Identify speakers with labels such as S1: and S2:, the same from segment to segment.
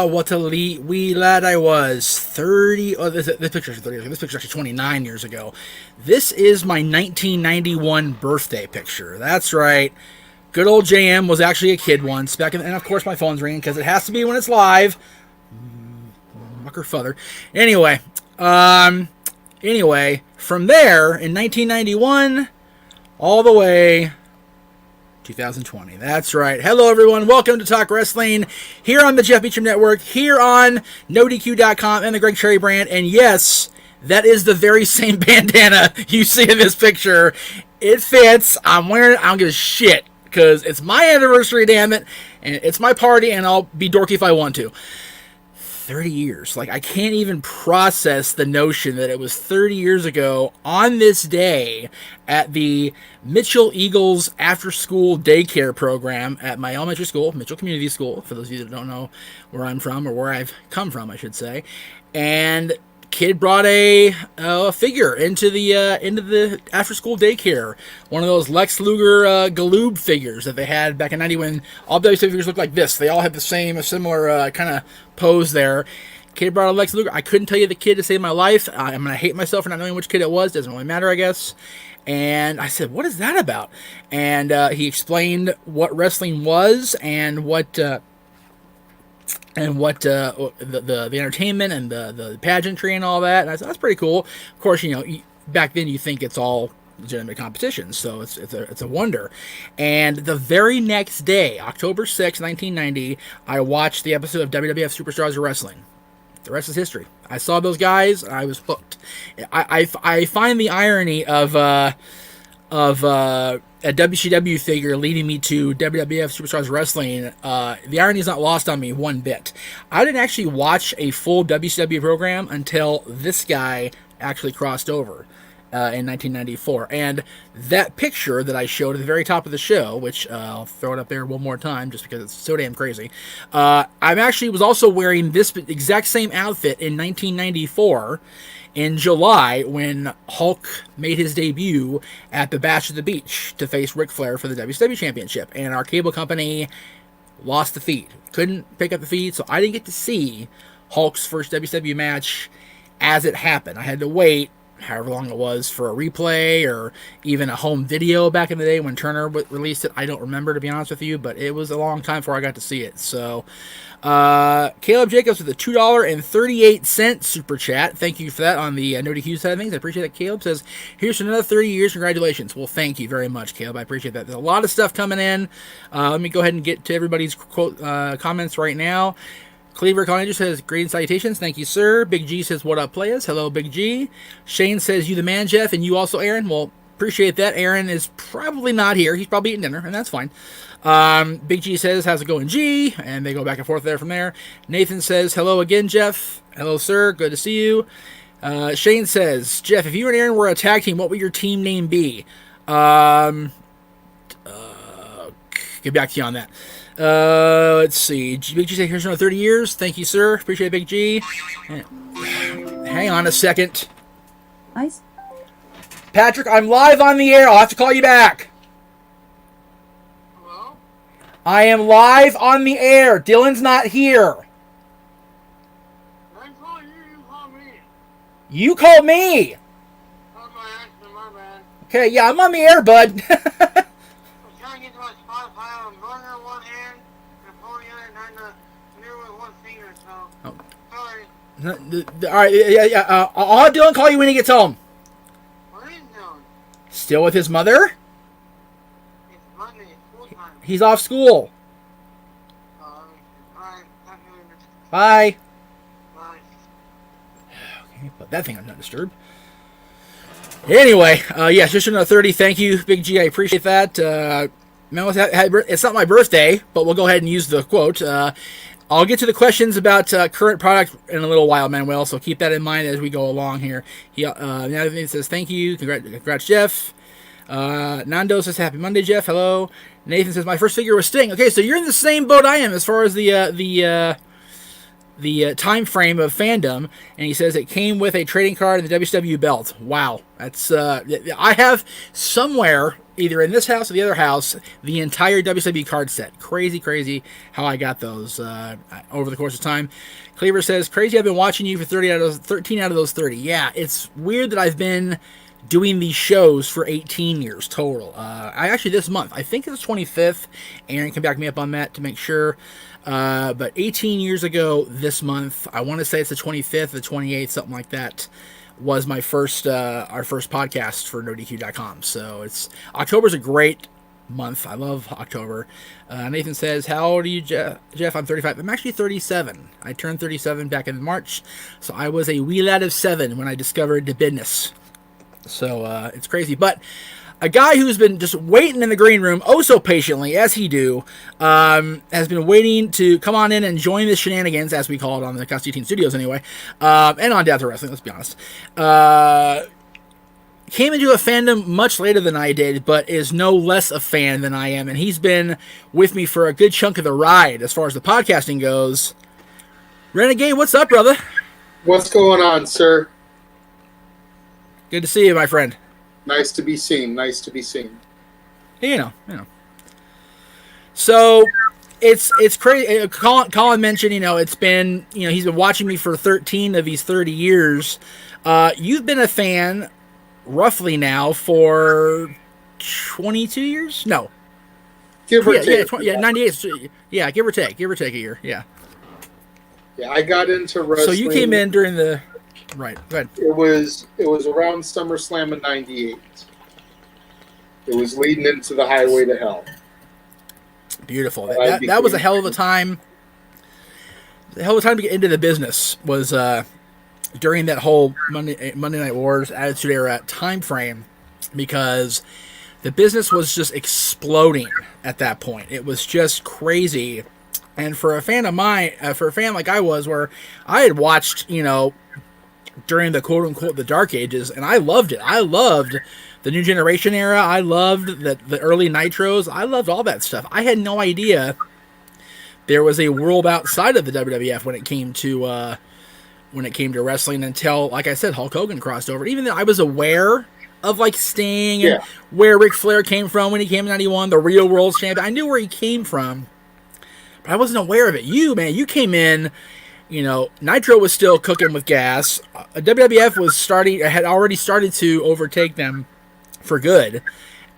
S1: what a wee lad I was. 30. Oh, this picture is 30 years ago. This picture is actually 29 years ago. This is my 1991 birthday picture. That's right. Good old JM was actually a kid once. And of course my phone's ringing because it has to be when it's live. Mucker futher. Anyway, from there in 1991 all the way 2020. That's right. Hello, everyone. Welcome to Talk Wrestling here on the Jeff Meacham Network, here on NoDQ.com and the Greg Cherry brand. And yes, that is the very same bandana you see in this picture. It fits. I'm wearing it. I don't give a shit because it's my anniversary, damn it. And it's my party, and I'll be dorky if I want to. 30 years. Like, I can't even process the notion that it was 30 years ago on this day at the Mitchell Eagles after-school daycare program at my elementary school, Mitchell Community School, for those of you that don't know where I'm from, or where I've come from, I should say. And kid brought a figure into the after-school daycare. One of those Lex Luger Galoob figures that they had back in '90 when all WWE figures looked like this. They all had a similar kind of pose there. Kid brought a Lex Luger. I couldn't tell you the kid to save my life. I'm going to hate myself for not knowing which kid it was. Doesn't really matter, I guess. And I said, what is that about? And he explained what wrestling was and what the entertainment and the pageantry and all that. And I said, that's pretty cool. Of course, back then you think it's all legitimate competitions, so it's a wonder. And the very next day, October 6, 1990, I watched the episode of WWF Superstars of Wrestling. The rest is history. I saw those guys, I was hooked. I find the irony of a WCW figure leading me to WWF Superstars Wrestling. The irony is not lost on me one bit. I didn't actually watch a full WCW program until this guy actually crossed over in 1994. And that picture that I showed at the very top of the show, which I'll throw it up there one more time just because it's so damn crazy. I actually was also wearing this exact same outfit in 1994 in July when Hulk made his debut at the Bash at the Beach to face Ric Flair for the WCW Championship. And our cable company lost the feed. Couldn't pick up the feed, so I didn't get to see Hulk's first WCW match as it happened. I had to wait however long it was for a replay or even a home video back in the day when Turner released it. I don't remember, to be honest with you, but it was a long time before I got to see it. So Caleb Jacobs with a $2.38 super chat. Thank you for that on the No DQ side of things. I appreciate that. Caleb says, here's to another 30 years. Congratulations. Well, thank you very much, Caleb. I appreciate that. There's a lot of stuff coming in. Let me go ahead and get to everybody's comments right now. Cleaver College says, great salutations. Thank you, sir. Big G says, what up, players? Hello, Big G. Shane says, you the man, Jeff, and you also, Aaron. Well, appreciate that. Aaron is probably not here. He's probably eating dinner, and that's fine. Big G says, how's it going, G? And they go back and forth there from there. Nathan says, hello again, Jeff. Hello, sir. Good to see you. Shane says, Jeff, if you and Aaron were a tag team, what would your team name be? Get back to you on that. Let's see. Big G said, here's another 30 years. Thank you, sir. Appreciate it, Big G. Hang on a second.
S2: Nice.
S1: Patrick, I'm live on the air. I'll have to call you back.
S3: Hello?
S1: I am live on the air. Dylan's not here.
S3: I called you, you called me.
S1: You called me.
S3: Oh, my accident, my bad.
S1: Okay, yeah, I'm on the air, bud.
S3: I was trying to get to my Spotify on one on one hand and pull the other and trying to do it with one finger, so.
S1: Oh.
S3: Sorry.
S1: All right, yeah. I'll have Dylan call you when he gets home.
S3: What is doing?
S1: Still with his mother?
S3: It's Monday, it's school time.
S1: He's off school.
S3: Alright, talk to you later.
S1: Bye.
S3: Bye.
S1: Okay, put that thing on not disturb. Anyway, yeah, just another 30. Thank you, Big G. I appreciate that. It's not my birthday, but we'll go ahead and use the quote. I'll get to the questions about current product in a little while, Manuel, so keep that in mind as we go along here. Nathan says, thank you. Congrats, Jeff. Nando says, happy Monday, Jeff. Hello. Nathan says, my first figure was Sting. Okay, so you're in the same boat I am as far as the the time frame of FANDOM, and he says it came with a trading card and the WCW belt. Wow, that's I have somewhere, either in this house or the other house, the entire WCW card set. Crazy how I got those over the course of time. Cleaver says, crazy, I've been watching you for 13 out of those 30. Yeah, it's weird that I've been doing these shows for 18 years total. I actually, this month, I think it's the 25th. Aaron can back me up on that to make sure. But 18 years ago this month, I want to say it's the 25th, the 28th, something like that, was my first, our first podcast for NoDQ.com. So October's a great month. I love October. Nathan says, how old are you, Jeff? I'm 35. I'm actually 37. I turned 37 back in March. So I was a wee lad of 7 when I discovered the business. So it's crazy. But a guy who's been just waiting in the green room, oh so patiently, as he do, has been waiting to come on in and join the shenanigans, as we call it on the Constantine Studios anyway, and on Down to Wrestling, let's be honest. Came into a fandom much later than I did, but is no less a fan than I am, and he's been with me for a good chunk of the ride as far as the podcasting goes. Renegade, what's up, brother?
S2: What's going on, sir?
S1: Good to see you, my friend.
S2: Nice to be seen. Nice to be seen.
S1: You know. So it's crazy. Colin mentioned, it's been, he's been watching me for 13 of these 30 years. You've been a fan roughly now for 22 years? No.
S2: Give or take.
S1: 98. Yeah, give or take a year. Yeah.
S2: Yeah, I got into wrestling.
S1: So you came in during the... Right, go ahead.
S2: It was around SummerSlam in '98. It was leading into the Highway to Hell.
S1: Beautiful. That was a hell of a time. The hell of a time to get into the business was during that whole Monday Night Wars Attitude Era time frame, because the business was just exploding at that point. It was just crazy. And for a fan like I was, where I had watched, during the quote-unquote the dark ages, and I loved it. I loved the New Generation era. I loved the early Nitros. I loved all that stuff. I had no idea there was a world outside of the WWF when it came to wrestling until, like I said, Hulk Hogan crossed over. Even though I was aware of Sting and where Ric Flair came from when he came in '91, the real world champion. I knew where he came from, but I wasn't aware of it. You came in. Nitro was still cooking with gas. WWF had already started to overtake them for good,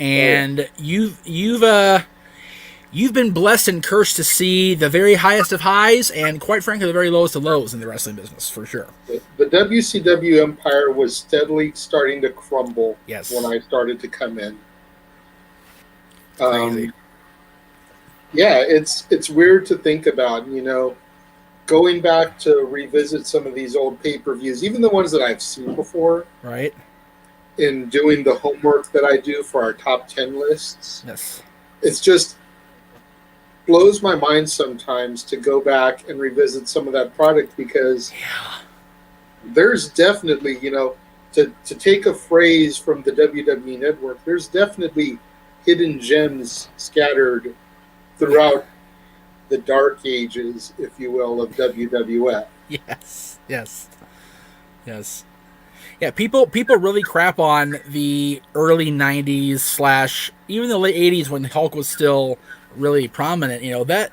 S1: and you've been blessed and cursed to see the very highest of highs and, quite frankly, the very lowest of lows in the wrestling business, for sure.
S2: The WCW empire was steadily starting to crumble.
S1: Yes.
S2: When I started to come in.
S1: Crazy.
S2: Yeah, it's weird to think about, going back to revisit some of these old pay-per-views, even the ones that I've seen before.
S1: Right.
S2: In doing the homework that I do for our top 10 lists.
S1: Yes. It's
S2: just blows my mind sometimes to go back and revisit some of that product, because there's definitely, to take a phrase from the WWE Network, there's definitely hidden gems scattered throughout the dark ages, if you will, of WWF.
S1: Yes. Yeah, people really crap on the early '90s / even the late '80s when Hulk was still really prominent. That,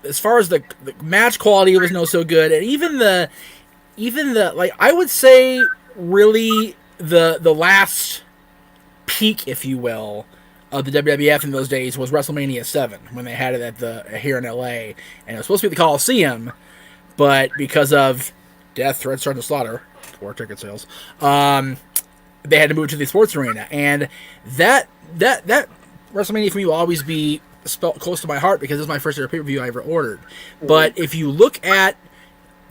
S1: as far as the match quality was no so good, and even the I would say really the last peak, if you will, of the WWF in those days was WrestleMania 7, when they had it here in LA, and it was supposed to be the Coliseum, but because of death, threats, starting to slaughter, poor ticket sales, they had to move to the sports arena, and that WrestleMania for me will always be close to my heart, because it's my first ever pay-per-view I ever ordered. But if you look at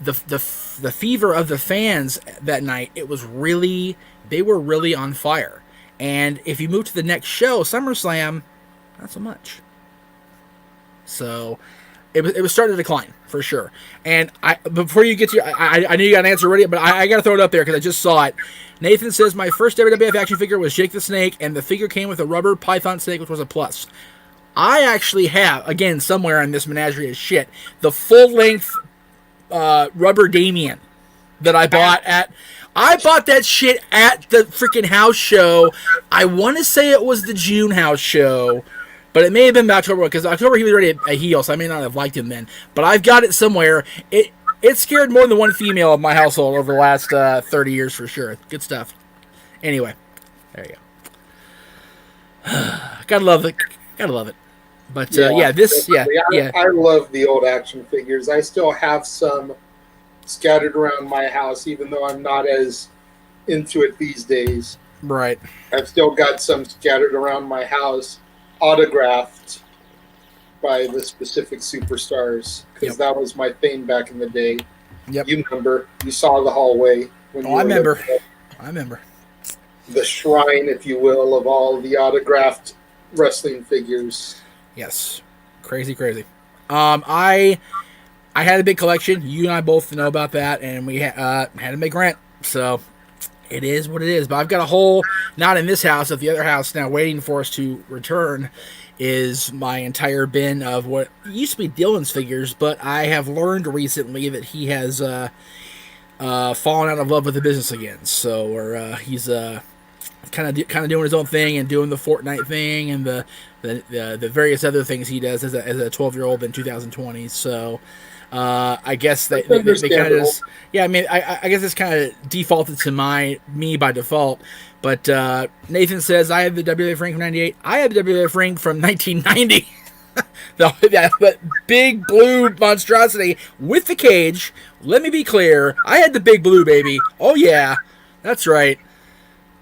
S1: the fever of the fans that night, they were really on fire. And if you move to the next show, SummerSlam, not so much. So it was starting to decline, for sure. And before you get to I knew you got an answer ready, but I got to throw it up there because I just saw it. Nathan says, my first WWF action figure was Jake the Snake, and the figure came with a rubber python snake, which was a plus. I actually have, again, somewhere in this menagerie of shit, the full-length Rubber Damien that I bought that shit at the freaking house show. I want to say it was the June house show, but it may have been October, because October he was already a heel, so I may not have liked him then. But I've got it somewhere. It scared more than one female of my household over the last 30 years for sure. Good stuff. Anyway, there you go. Gotta love it. But I
S2: love the old action figures. I still have some scattered around my house, even though I'm not as into it these days.
S1: Right.
S2: I've still got some scattered around my house, autographed by the specific superstars, because that was my thing back in the day.
S1: Yep.
S2: You remember? You saw the hallway when
S1: I remember.
S2: The shrine, if you will, of all the autographed wrestling figures.
S1: Yes. Crazy. I had a big collection. You and I both know about that, and we had to make rent. So it is what it is. But I've got a whole, not in this house, at the other house now waiting for us to return, is my entire bin of what used to be Dylan's figures, but I have learned recently that he has fallen out of love with the business again. So he's kind of doing his own thing and doing the Fortnite thing and the various other things he does as a 12-year-old in 2020. So I guess they kind of just, I mean, I guess it's kind of defaulted to me by default. But Nathan says, I have the WWF ring from 98. I have the WWF ring from 1990. that big blue monstrosity with the cage. Let me be clear. I had the big blue, baby. Oh, yeah. That's right.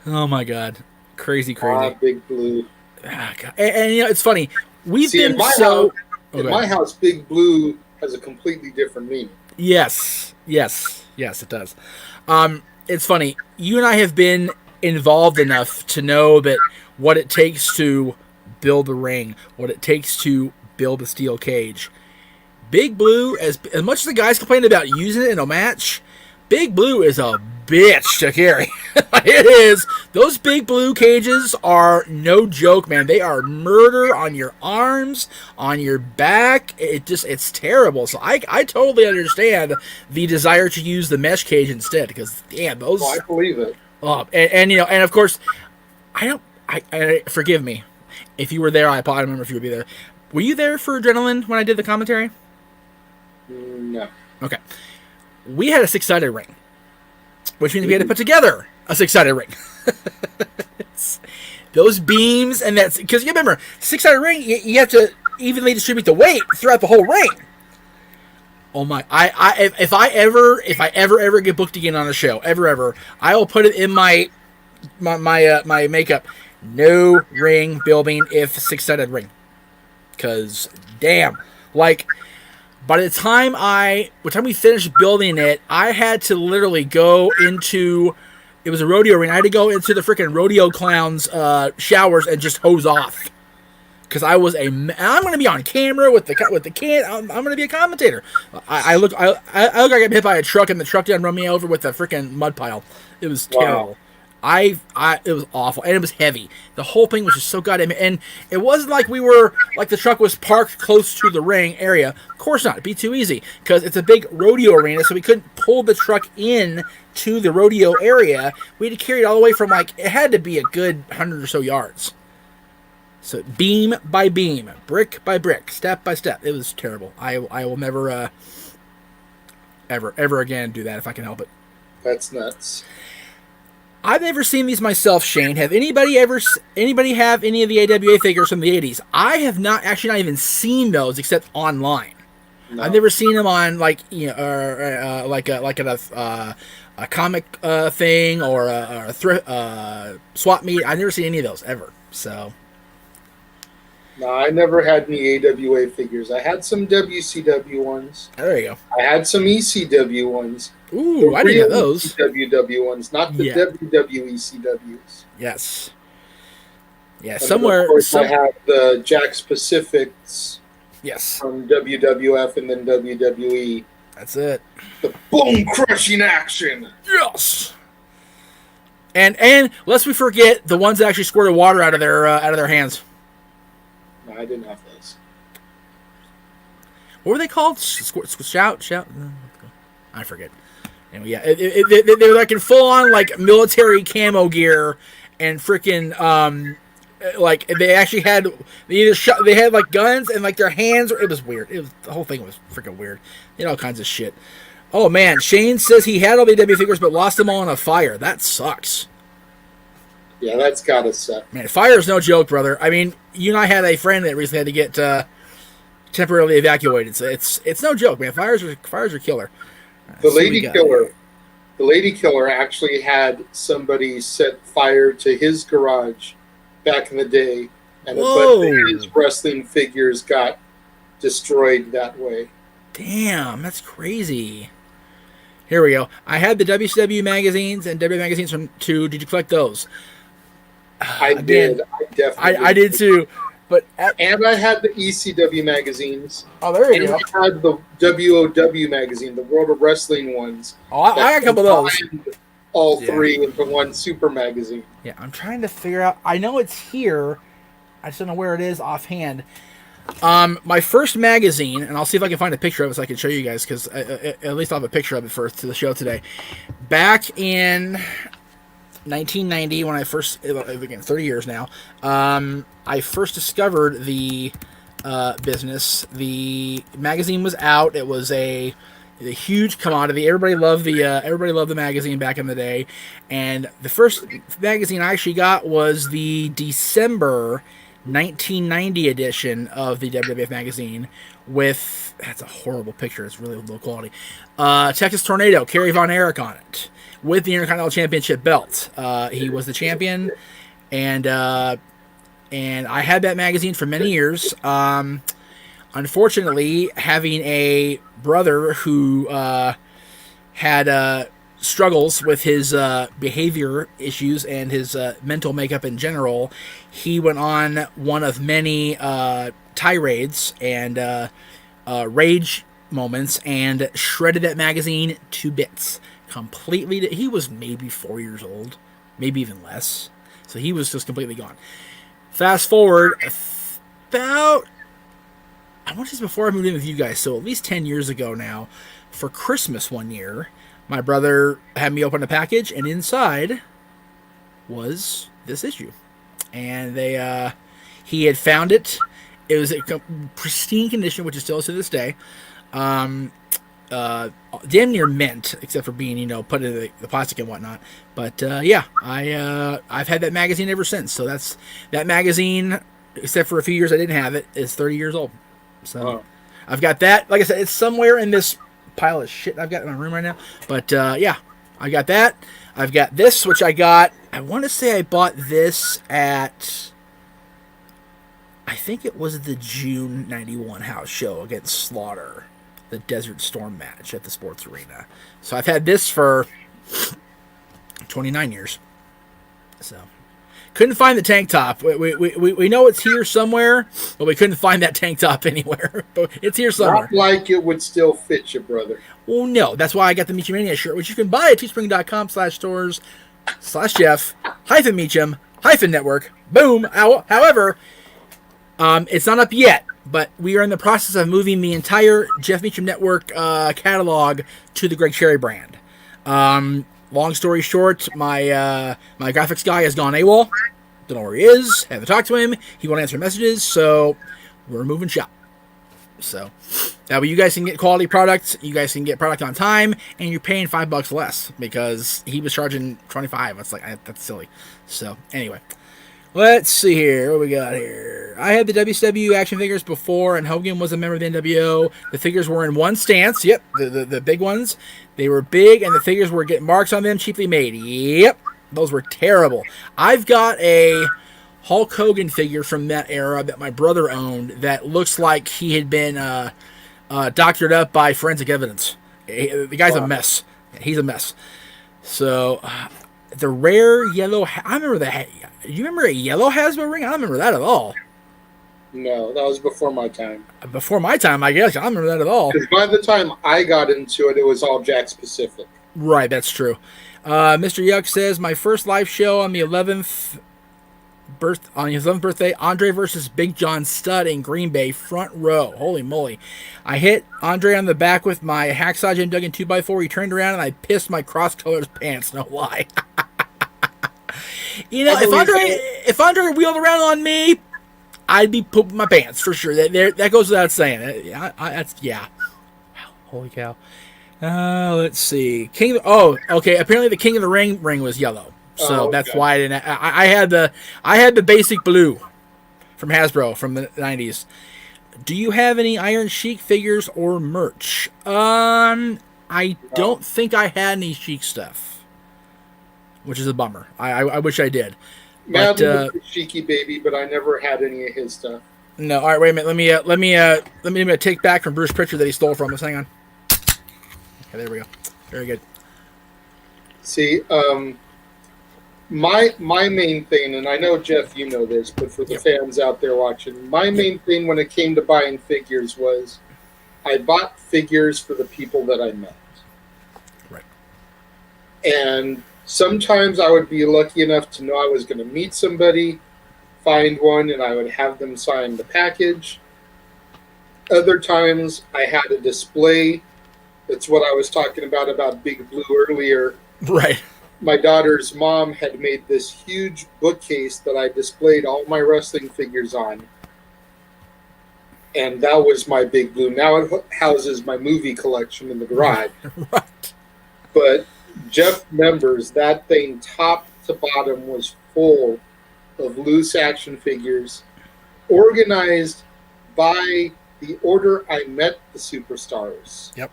S1: Oh, my God. Crazy.
S2: Big blue.
S1: And you know, it's funny. In
S2: my house, Big Blue has a completely different meaning.
S1: Yes, it does. It's funny. You and I have been involved enough to know that what it takes to build a ring, what it takes to build a steel cage. Big Blue, as much as the guys complain about using it in a match, Big Blue is a bitch to carry. It is. Those Big Blue cages are no joke, man. They are murder on your arms, on your back. It's terrible. So I totally understand the desire to use the mesh cage instead, because damn, those.
S2: I believe it.
S1: Oh, and you know, and of course, I forgive me if you were there. I don't remember if you would be there. Were you there for Adrenaline when I did the commentary?
S2: No.
S1: Okay. We had a 6-sided ring, which means we had to put together a 6-sided ring. Those beams and that's because you remember 6-sided ring, you have to evenly distribute the weight throughout the whole ring. Oh my! If I ever get booked again on a show, ever, I will put it in my makeup. No ring building if 6-sided ring, because damn, like. By the time we finished building it, I had to literally go into, it was a rodeo ring. I had to go into the freaking rodeo clowns' showers and just hose off, because I'm going to be on camera with the can. I'm going to be a commentator. I look like I got hit by a truck, and the truck done run me over with a freaking mud pile. It was terrible. It was awful, and it was heavy. The whole thing was just so goddamn, and it wasn't like the truck was parked close to the ring area. Of course not. It'd be too easy, because it's a big rodeo arena, so we couldn't pull the truck in to the rodeo area. We had to carry it all the way from, it had to be a good 100 or so yards. So beam by beam, brick by brick, step by step. It was terrible. I will never, ever again do that if I can help it.
S2: That's nuts.
S1: I've never seen these myself, Shane. Have anybody have any of the AWA figures from the 80s? I have not even seen those except online. No. I've never seen them on like a comic thing or a swap meet. I've never seen any of those ever. So.
S2: No, I never had any AWA figures. I had some WCW ones.
S1: There you go.
S2: I had some ECW ones.
S1: Ooh, I didn't have those.
S2: WW ones, not the WWE CWs.
S1: Yes. Yeah,
S2: and
S1: somewhere.
S2: Of course, I have the Jack's Pacifics.
S1: Yes.
S2: From WWF and then WWE.
S1: That's it.
S2: The bone crushing action.
S1: Yes. And lest we forget the ones that actually squirted water out of their hands.
S2: No, I didn't have those.
S1: What were they called? Shout. I forget. Anyway, yeah, they were like in full on like military camo gear and freaking like they actually had they had like guns and like their hands. It was weird. The whole thing was freaking weird. They had all kinds of shit. Oh man, Shane says he had all the AW figures but lost them all in a fire. That sucks.
S2: Yeah, that's gotta suck.
S1: Man, fire is no joke, brother. I mean, you and I had a friend that recently had to get temporarily evacuated. So it's no joke, man. Fires are killer.
S2: The lady killer actually had somebody set fire to his garage back in the day, and a bunch of his wrestling figures got destroyed that way.
S1: Damn, that's crazy. Here we go. I had the WCW magazines and WWE magazines from 2. Did you collect those?
S2: I did. I definitely
S1: I did too. But
S2: and I had the ECW magazines.
S1: Oh, there you go.
S2: I had the WOW magazine, the World of Wrestling ones.
S1: Oh, I got a couple of those.
S2: All 3 into one super magazine.
S1: Yeah, I'm trying to figure out. I know it's here. I just don't know where it is offhand. My first magazine, and I'll see if I can find a picture of it so I can show you guys, because at least I'll have a picture of it for the show today. Back in 1990, when I first, again, 30 years now, I first discovered the business. The magazine was out. It was a huge commodity. Everybody loved the magazine back in the day. And the first magazine I actually got was the December 1990 edition of the WWF magazine with, that's a horrible picture. It's really low quality. Texas Tornado, Kerry Von Erich on it, with the Intercontinental Championship belt. He was the champion, and I had that magazine for many years. Unfortunately, having a brother who had struggles with his behavior issues and his mental makeup in general, he went on one of many tirades and rage moments and shredded that magazine to bits. Completely. He was maybe 4 years old, maybe even less. So he was just completely gone. Fast forward about, I want to say before I moved in with you guys, so at least 10 years ago now, for Christmas one year, my brother had me open a package, and inside was this issue. And he had found it. It was a pristine condition, which it still is to this day. Damn near mint, except for being, put in the plastic and whatnot. But yeah, I've had that magazine ever since. So that magazine, except for a few years I didn't have it, is 30 years old. So I've got that. Like I said, it's somewhere in this pile of shit I've got in my room right now. But yeah, I got that. I've got this, which I want to say I bought this at, I think it was the June 91 house show against Slaughter, the Desert Storm match at the Sports Arena. So I've had this for 29 years. So couldn't find the tank top. We know it's here somewhere, but we couldn't find that tank top anywhere. But it's here somewhere.
S2: Not like it would still fit you, brother.
S1: Well, no. That's why I got the Meacham Mania shirt, which you can buy at teespring.com/stores/Jeff-Meacham-network. Boom. However, it's not up yet, but we are in the process of moving the entire Jeff Meacham Network catalog to the Greg Cherry brand. Long story short, my graphics guy has gone AWOL. Don't know where he is. Haven't talked to him. He won't answer messages, so we're moving shop. So that way you guys can get quality products. You guys can get product on time, and you're paying $5 less because he was charging $25. It's like, that's silly. So anyway, let's see here. What we got here? I had the WCW action figures before, and Hogan was a member of the NWO. The figures were in one stance. Yep, the big ones. They were big, and the figures were getting marks on them, cheaply made. Yep, those were terrible. I've got a Hulk Hogan figure from that era that my brother owned that looks like he had been doctored up by forensic evidence. The guy's a mess. He's a mess. So the rare yellow, I remember that. Do you remember a yellow Hasbro ring? I don't remember that at all.
S2: No, that was before my time.
S1: Before my time, I guess. I don't remember that at all.
S2: Because by the time I got into it, it was all Jakks Pacific.
S1: Right, that's true. Mr. Yuck says, my first live show on the 11th on his 11th birthday, Andre versus Big John Studd in Green Bay, front row. Holy moly. I hit Andre on the back with my hacksaw Jim Duggan 2x4. He turned around and I pissed my cross-colored pants. No lie. You know, if Andre wheeled around on me, I'd be pooping my pants for sure. That goes without saying. Yeah. Wow, holy cow. Let's see. Okay. Apparently, the King of the ring was yellow, so
S2: okay.
S1: that's why I didn't. I had the basic blue from Hasbro from the 90s. Do you have any Iron Sheik figures or merch? I don't think I had any Sheik stuff, which is a bummer. I wish I did.
S2: Madeline was a Sheiky baby, but I never had any of his stuff.
S1: No. All right. Wait a minute. Let me take back from Bruce Pritchard that he stole from us. Hang on. Okay, there we go. Very good.
S2: See, my main thing, and I know, Jeff, you know this, but for the fans out there watching, my main thing when it came to buying figures was I bought figures for the people that I met.
S1: Right.
S2: And sometimes I would be lucky enough to know I was going to meet somebody, find one, and I would have them sign the package. Other times I had a display. That's what I was talking about Big Blue earlier.
S1: Right.
S2: My daughter's mom had made this huge bookcase that I displayed all my wrestling figures on. And that was my Big Blue. Now it houses my movie collection in the garage.
S1: Right.
S2: But Jeff members, that thing top to bottom was full of loose action figures, organized by the order I met the superstars.
S1: Yep.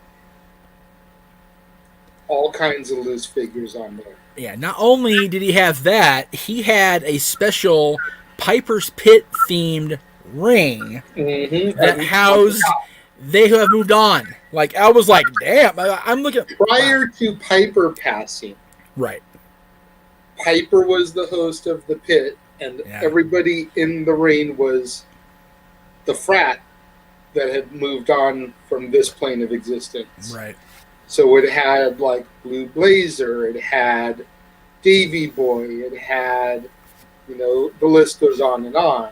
S2: All kinds of loose figures on there.
S1: Yeah, not only did he have that, he had a special Piper's Pit themed ring that housed They Who Have Moved On. Like, I was like, damn, I'm looking.
S2: Prior to Piper passing,
S1: right.
S2: Piper was the host of the pit, and everybody in the ring was the frat that had moved on from this plane of existence.
S1: Right.
S2: So it had like Blue Blazer, it had Davy Boy, it had, the list goes on and on.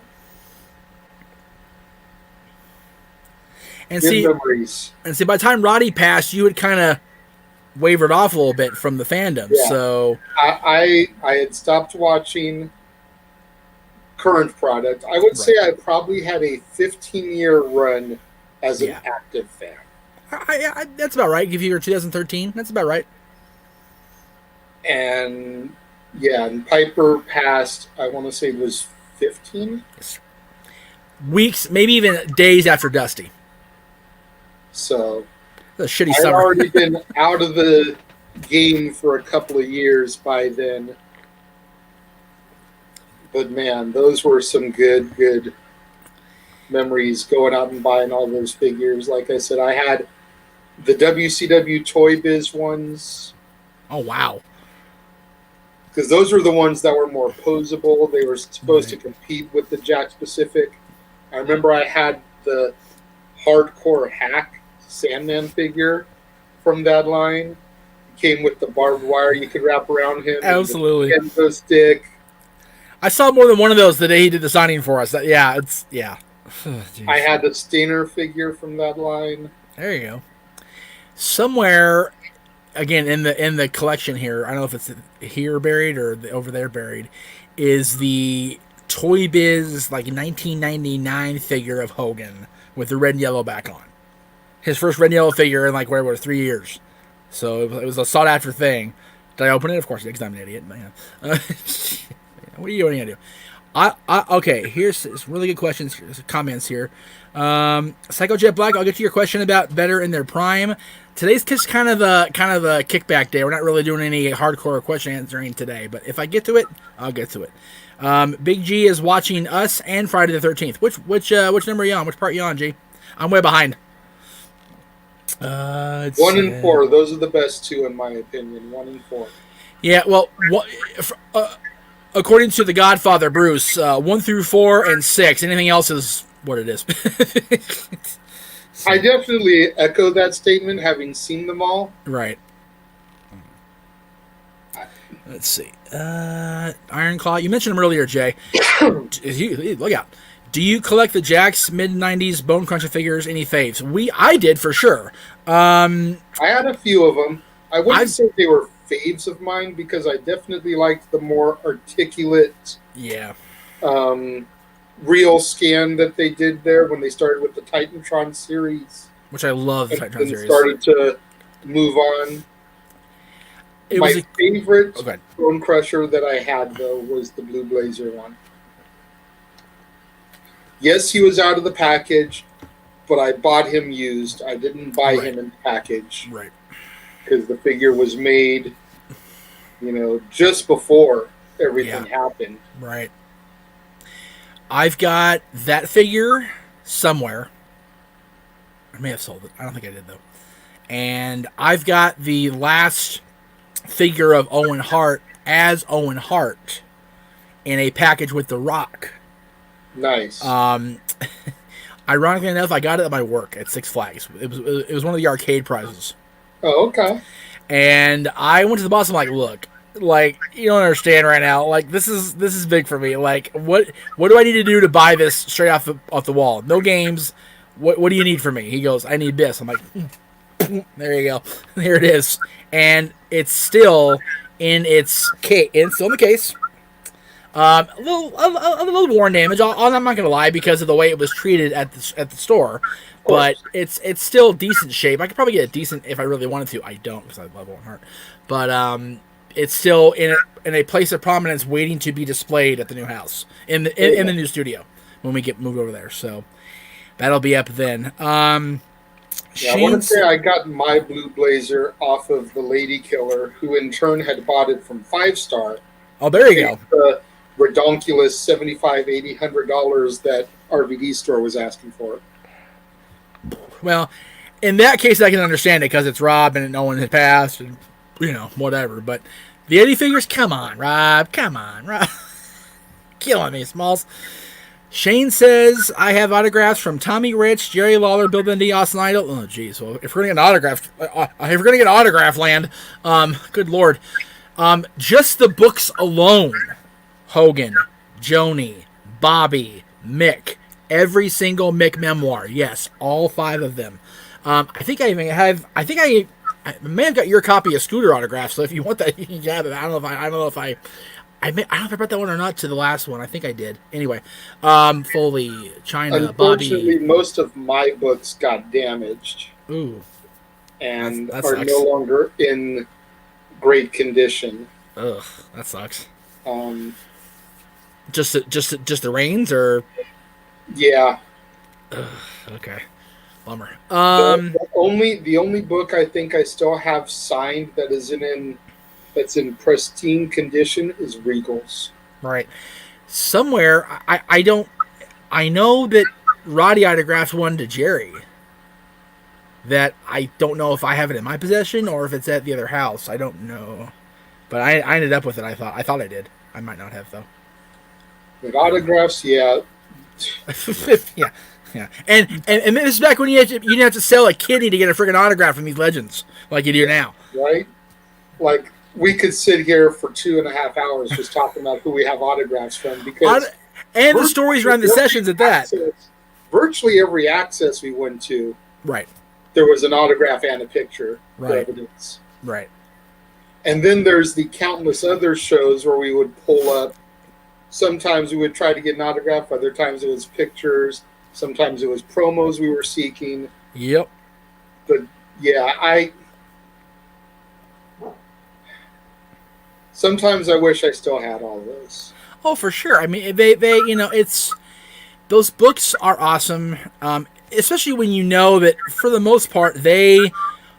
S1: And
S2: Good
S1: see,
S2: memories.
S1: By the time Roddy passed, you had kind of wavered off a little bit from the fandom.
S2: Yeah.
S1: So
S2: I had stopped watching current product. I would say I probably had a 15-year run as an active fan.
S1: That's about right. Give you your 2013. That's about right.
S2: And and Piper passed, I want to say it was 15?
S1: Yes. Weeks, maybe even days after Dusty.
S2: So
S1: a shitty
S2: I'd
S1: summer.
S2: already been out of the game for a couple of years by then. But man, those were some good memories going out and buying all those figures. Like I said, I had the WCW Toy Biz ones.
S1: Oh, wow.
S2: Because those were the ones that were more posable. They were supposed to compete with the Jack Pacific. I remember I had the Hardcore Hack Sandman figure from that line. It came with the barbed wire you could wrap around him.
S1: Absolutely.
S2: And the stick.
S1: I saw more than one of those the day he did the signing for us. I
S2: had the Stainer figure from that line.
S1: There you go. Somewhere, again in the collection here, I don't know if it's here buried or over there buried, is the Toy Biz like 1999 figure of Hogan with the red and yellow back on. His first red and yellow figure in like 3 years. So it was a sought after thing. Did I open it? Of course, because I'm an idiot. But what are you going to do? Okay, here's some really good questions, comments here. Psycho Jet Black, I'll get to your question about better in their prime. Today's just kind of a kickback day. We're not really doing any hardcore question answering today, but if I get to it, I'll get to it. Big G is watching us and Friday the 13th. Which number are you on? Which part are you on, G? I'm way behind.
S2: 1 and 4. Those are the best two, in my opinion. 1 and 4.
S1: Yeah, well, according to the Godfather, Bruce, 1 through 4 and 6. Anything else is what it is.
S2: I definitely echo that statement, having seen them all.
S1: Right. Let's see. Iron Claw. You mentioned him earlier, Jay. Look out. Do you collect the Jakks mid-90s Bone Cruncher figures? Any faves? I did for sure.
S2: I had a few of them. I wouldn't say they were faves of mine because I definitely liked the more articulate, real scan that they did there when they started with the Titantron series,
S1: which I love. The Titantron series
S2: started to move on. My favorite Bone Crusher that I had though was the Blue Blazer one. Yes, he was out of the package, but I bought him used. I didn't buy him in package.
S1: Right.
S2: Because the figure was made, just before everything happened.
S1: Right. I've got that figure somewhere. I may have sold it. I don't think I did, though. And I've got the last figure of Owen Hart as Owen Hart in a package with The Rock.
S2: Nice.
S1: Ironically enough, I got it at my work at Six Flags. It was one of the arcade prizes.
S2: Oh, okay.
S1: And I went to the boss. I'm like, look, you don't understand right now. Like, this is big for me. Like, what do I need to do to buy this straight off the wall? No games. What do you need from me? He goes, I need this. I'm like, there you go. There it is. And it's still in its case. It's still in the case. A little worn damage. I'm not gonna lie because of the way it was treated at the store, but it's still decent shape. I could probably get it decent if I really wanted to. I don't because I love Owen Hart, but it's still in a place of prominence, waiting to be displayed at the new house in the new studio when we get moved over there. So that'll be up then.
S2: I want to say I got my Blue Blazer off of the Lady Killer, who in turn had bought it from 5 Star.
S1: Oh, there you
S2: go. Redonkulous $75, $80, $100 that RVD store was asking for.
S1: Well, in that case, I can understand it because it's Rob and no one had passed, and whatever. But the Eddie figures, come on, Rob, killing me, Smalls. Shane says I have autographs from Tommy Rich, Jerry Lawler, Bill Dundee, Austin Idol. Oh, geez. Well, if we're gonna get autograph land, good lord, just the books alone. Hogan, Joni, Bobby, Mick, every single Mick memoir. Yes, all 5 of them. I think I may have got your copy of Scooter autograph. So if you want that, you can have it. I don't know if I brought that one or not to the last one. I think I did. Anyway, Foley, China,
S2: Unfortunately,
S1: Bobby.
S2: Most of my books got damaged.
S1: Ooh,
S2: and
S1: that
S2: are
S1: sucks.
S2: no longer in great condition.
S1: Ugh, that sucks. Just the reins, or
S2: yeah.
S1: Ugh, okay, bummer.
S2: The only book I think I still have signed that's in pristine condition is Regal's.
S1: Right. Somewhere I know that Roddy autographed one to Jerry. That I don't know if I have it in my possession or if it's at the other house. I don't know, but I ended up with it. I thought I did. I might not have though.
S2: With autographs, yeah.
S1: yeah. And this is back when you didn't have to sell a kidney to get a freaking autograph from these legends like you do now.
S2: Right? Like, we could sit here for 2.5 hours just talking about who we have autographs from because
S1: and the stories around the sessions at that.
S2: Virtually every access we went to,
S1: right,
S2: there was an autograph and a picture for evidence.
S1: Right.
S2: And then there's the countless other shows where we would pull up. Sometimes we would try to get an autograph. Other times it was pictures. Sometimes it was promos we were seeking.
S1: Yep.
S2: But yeah, sometimes I wish I still had all those.
S1: Oh, for sure. I mean, they it's those books are awesome, especially when you know that for the most part they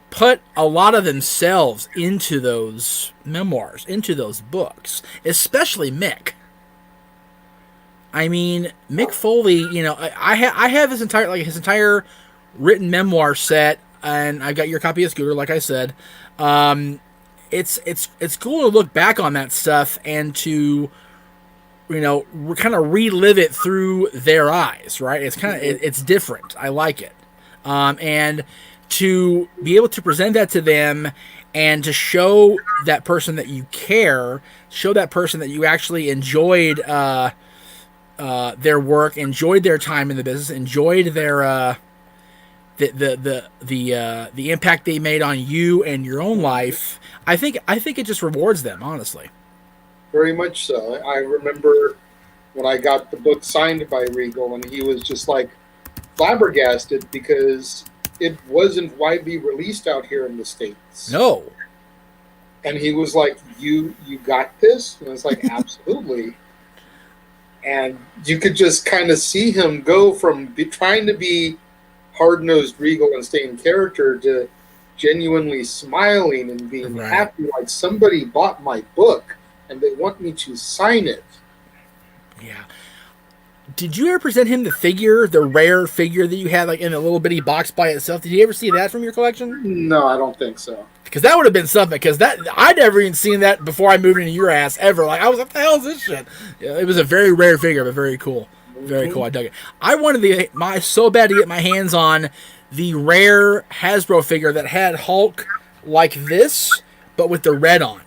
S1: put a lot of themselves into those memoirs, into those books, especially Mick. I mean, Mick Foley, I have his entire written memoir set, and I've got your copy of Scooter, like I said. It's cool to look back on that stuff and to, kind of relive it through their eyes, right? It's kind of it's different. I like it, and to be able to present that to them and to show that person that you care, show that person that you actually enjoyed their work, enjoyed their time in the business, enjoyed their the impact they made on you and your own life. I think it just rewards them, honestly.
S2: Very much so. I remember when I got the book signed by Regal, and he was just like flabbergasted because it wasn't widely released out here in the States.
S1: No.
S2: And he was like, you got this? And I was like, absolutely. And you could just kind of see him go from trying to be hard-nosed, Regal, and stay in character to genuinely smiling and being happy, like somebody bought my book and they want me to sign it.
S1: Yeah. Did you ever present him the figure, the rare figure that you had like in a little bitty box by itself? Did you ever see that from your collection?
S2: No, I don't think so.
S1: Because that would have been something. Because that I'd never even seen that before I moved into your ass ever. Like I was like, what the hell is this shit? Yeah, it was a very rare figure, but very cool. Very cool. I dug it. I wanted so bad to get my hands on the rare Hasbro figure that had Hulk like this, but with the red on.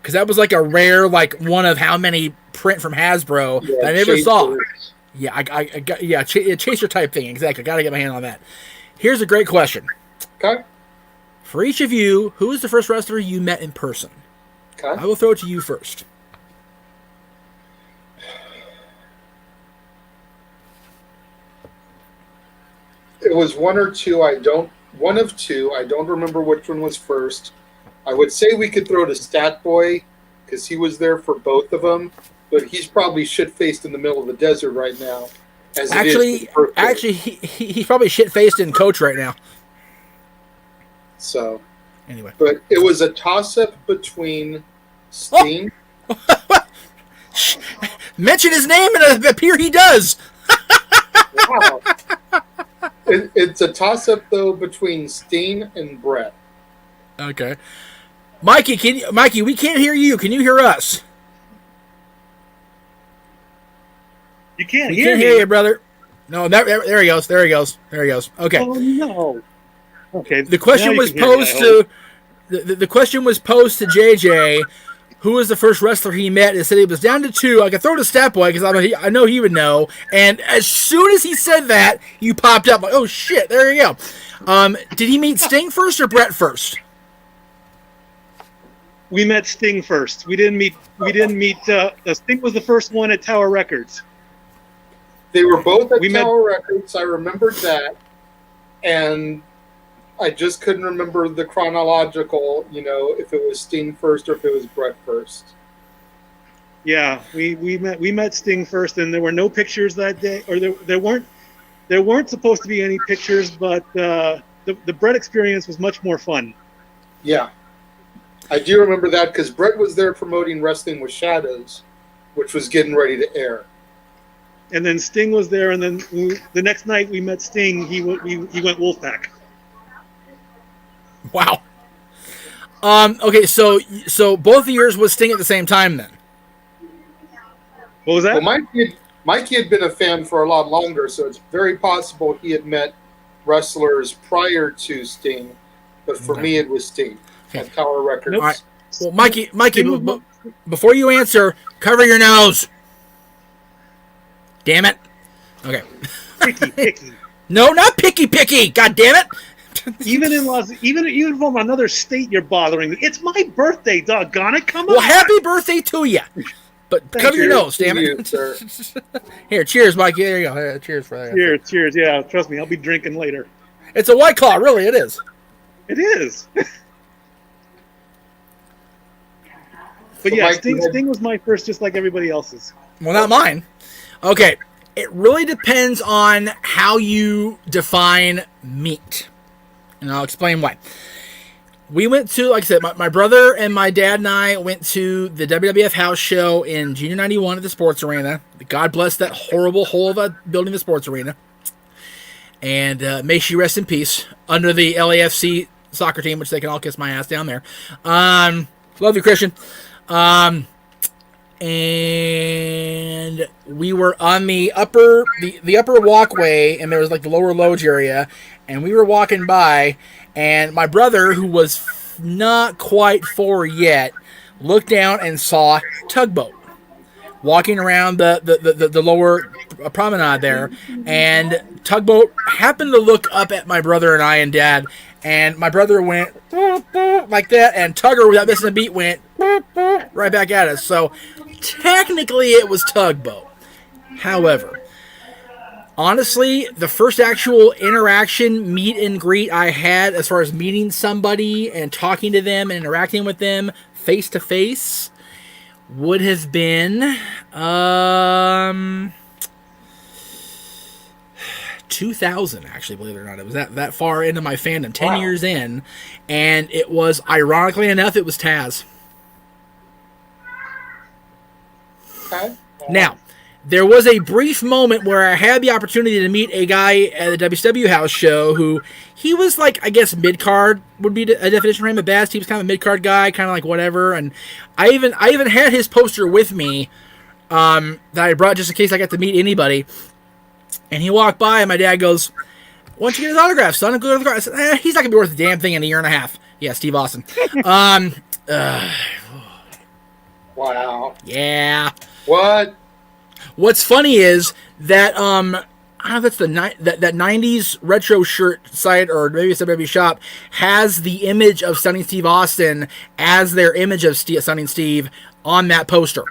S1: Because that was like a rare, like one of how many print from Hasbro that I never saw. Yeah, I got chaser type thing. Exactly. Got to get my hand on that. Here's a great question.
S2: Okay.
S1: For each of you, who is the first wrestler you met in person?
S2: Okay.
S1: I will throw it to you first.
S2: It was one of two. I don't remember which one was first. I would say we could throw to Stat Boy because he was there for both of them, but he's probably shit-faced in the middle of the desert right now.
S1: Actually, he's probably shit-faced in Coach right now.
S2: So,
S1: anyway,
S2: but it was a toss-up between Sting.
S1: Oh. Mention his name and appear he does.
S2: Wow. It's a toss-up though between Sting and Brett.
S1: Okay, Mikey, we can't hear you. Can you hear us?
S4: You can't
S1: we
S4: hear
S1: can't
S4: me.
S1: hear you, brother. No, there he goes. There he goes. Okay.
S4: Oh no. Okay.
S1: The question was posed to the question was posed to JJ. Who was the first wrestler he met? It said he was down to two. I could throw to Stat Boy because I know he would know. And as soon as he said that, you popped up like, oh shit! There you go. Did he meet Sting first or Brett first?
S4: We met Sting first. We didn't meet. Sting was the first one at Tower Records.
S2: They were both at Tower Records. I remembered that, and I just couldn't remember the chronological. If it was Sting first or if it was Brett first.
S4: Yeah, we met Sting first, and there were no pictures that day, or there weren't supposed to be any pictures, but the Brett experience was much more fun.
S2: Yeah. I do remember that because Brett was there promoting Wrestling with Shadows, which was getting ready to air.
S4: And then Sting was there, and then the next night we met Sting. He went Wolfpack.
S1: Wow. Okay, so both of yours was Sting at the same time then.
S4: What was that?
S2: Well, Mikey had been a fan for a lot longer, so it's very possible he had met wrestlers prior to Sting. But for me, it was Sting at Tower Records.
S1: All right. Well, Mikey, before you answer, cover your nose. Damn it. Okay.
S4: Picky.
S1: No, not picky. God damn it.
S4: Even from another state, you're bothering me. It's my birthday, doggone it. Come on.
S1: Well, happy birthday to you. But cover your nose, damn it.
S2: Sir.
S1: Here, cheers, Mikey. There you go. Cheers for that.
S4: Cheers. Yeah, trust me, I'll be drinking later.
S1: It's a White Claw, really. It is.
S4: It is. But
S2: So
S4: yeah,
S2: Mikey
S4: Sting was my first, just like everybody else's.
S1: Well, not mine. Okay. It really depends on how you define meat. And I'll explain why. We went to, like I said, my brother and my dad and I went to the WWF house show in Junior 91 at the Sports Arena. God bless that horrible hole of a building, the Sports Arena. And may she rest in peace under the LAFC soccer team, which they can all kiss my ass down there. Love you, Christian. and we were on the upper walkway, and there was like the lower loge area, and we were walking by, and my brother, who was not quite 4 yet, looked down and saw Tugboat walking around the lower promenade there, and Tugboat happened to look up at my brother and I and Dad, and my brother went like that, and Tugger, without missing a beat, went right back at us. So technically it was Tugboat. However, honestly, the first actual interaction, meet and greet I had as far as meeting somebody and talking to them and interacting with them face to face would have been 2000, actually, believe it or not. It was that far into my fandom, 10 years in, and it was, ironically enough, it was Taz.
S2: Okay.
S1: Now, there was a brief moment where I had the opportunity to meet a guy at the WCW house show who, he was like, I guess mid-card would be a definition for him at best. He was kind of a mid-card guy, kind of like whatever, and I even had his poster with me that I brought just in case I got to meet anybody. And he walked by, and my dad goes, "Why don't you get his autograph, son? Go to the car." I said, he's not going to be worth a damn thing in a year and a half. Yeah, Steve Austin.
S2: Wow.
S1: Yeah.
S2: What?
S1: What's funny is that that's that 90s retro shirt site, or maybe it's a WWE shop, has the image of Stunning Steve Austin as their image of Stunning Steve on that poster.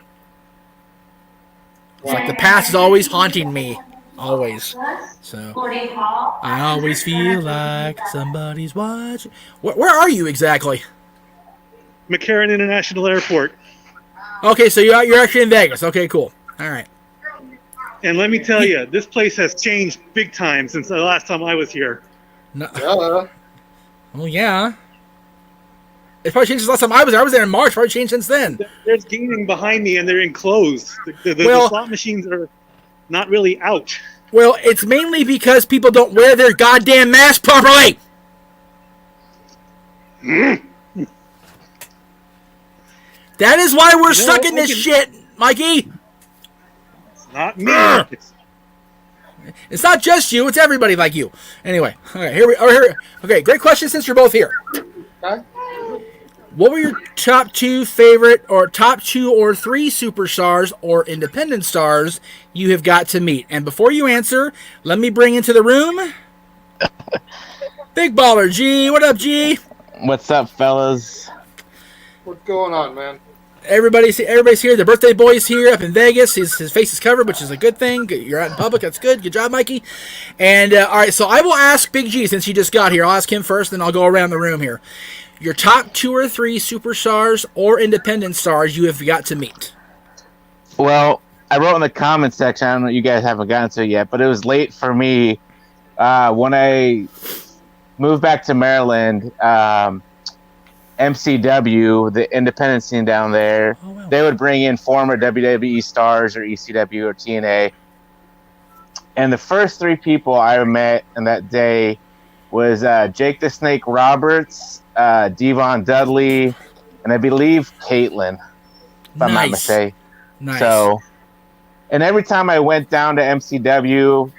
S1: It's like the past is always haunting me. Always. So I always feel like somebody's watching. Where are you exactly?
S4: McCarran International Airport.
S1: Okay, so you're actually in Vegas. Okay, cool. All right.
S4: And let me tell you, this place has changed big time since the last time I was here.
S1: No. Well, yeah. It probably changed since last time I was there. I was there in March. Probably changed since then.
S4: There's gaming behind me, and they're enclosed. The slot machines are not really out.
S1: Well, it's mainly because people don't wear their goddamn mask properly. That is why we're stuck in this shit, Mikey.
S4: It's not me.
S1: It's not just you. It's everybody like you. Anyway, okay, here we are. Okay, great question since you're both here.
S2: Okay.
S1: What were your top two favorite, or top 2 or 3 superstars or independent stars you have got to meet? And before you answer, let me bring into the room Big Baller G. What up, G?
S5: What's up, fellas?
S2: What's going on, man?
S1: Everybody's here. The birthday boy's here up in Vegas. His face is covered, which is a good thing. You're out in public. That's good. Good job, Mikey. And all right, so I will ask Big G, since he just got here. I'll ask him first, then I'll go around the room here. Your top 2 or 3 superstars or independent stars you have got to meet.
S5: Well, I wrote in the comment section, I don't know, you guys haven't gotten to it yet, but it was late for me. When I moved back to Maryland, MCW, the independent scene down there, they would bring in former WWE stars or ECW or TNA. And the first 3 people I met in that day was Jake the Snake Roberts, Devon Dudley, and I believe Caitlyn, if I'm not mistaken.
S1: Nice.
S5: So, and every time I went down to MCW,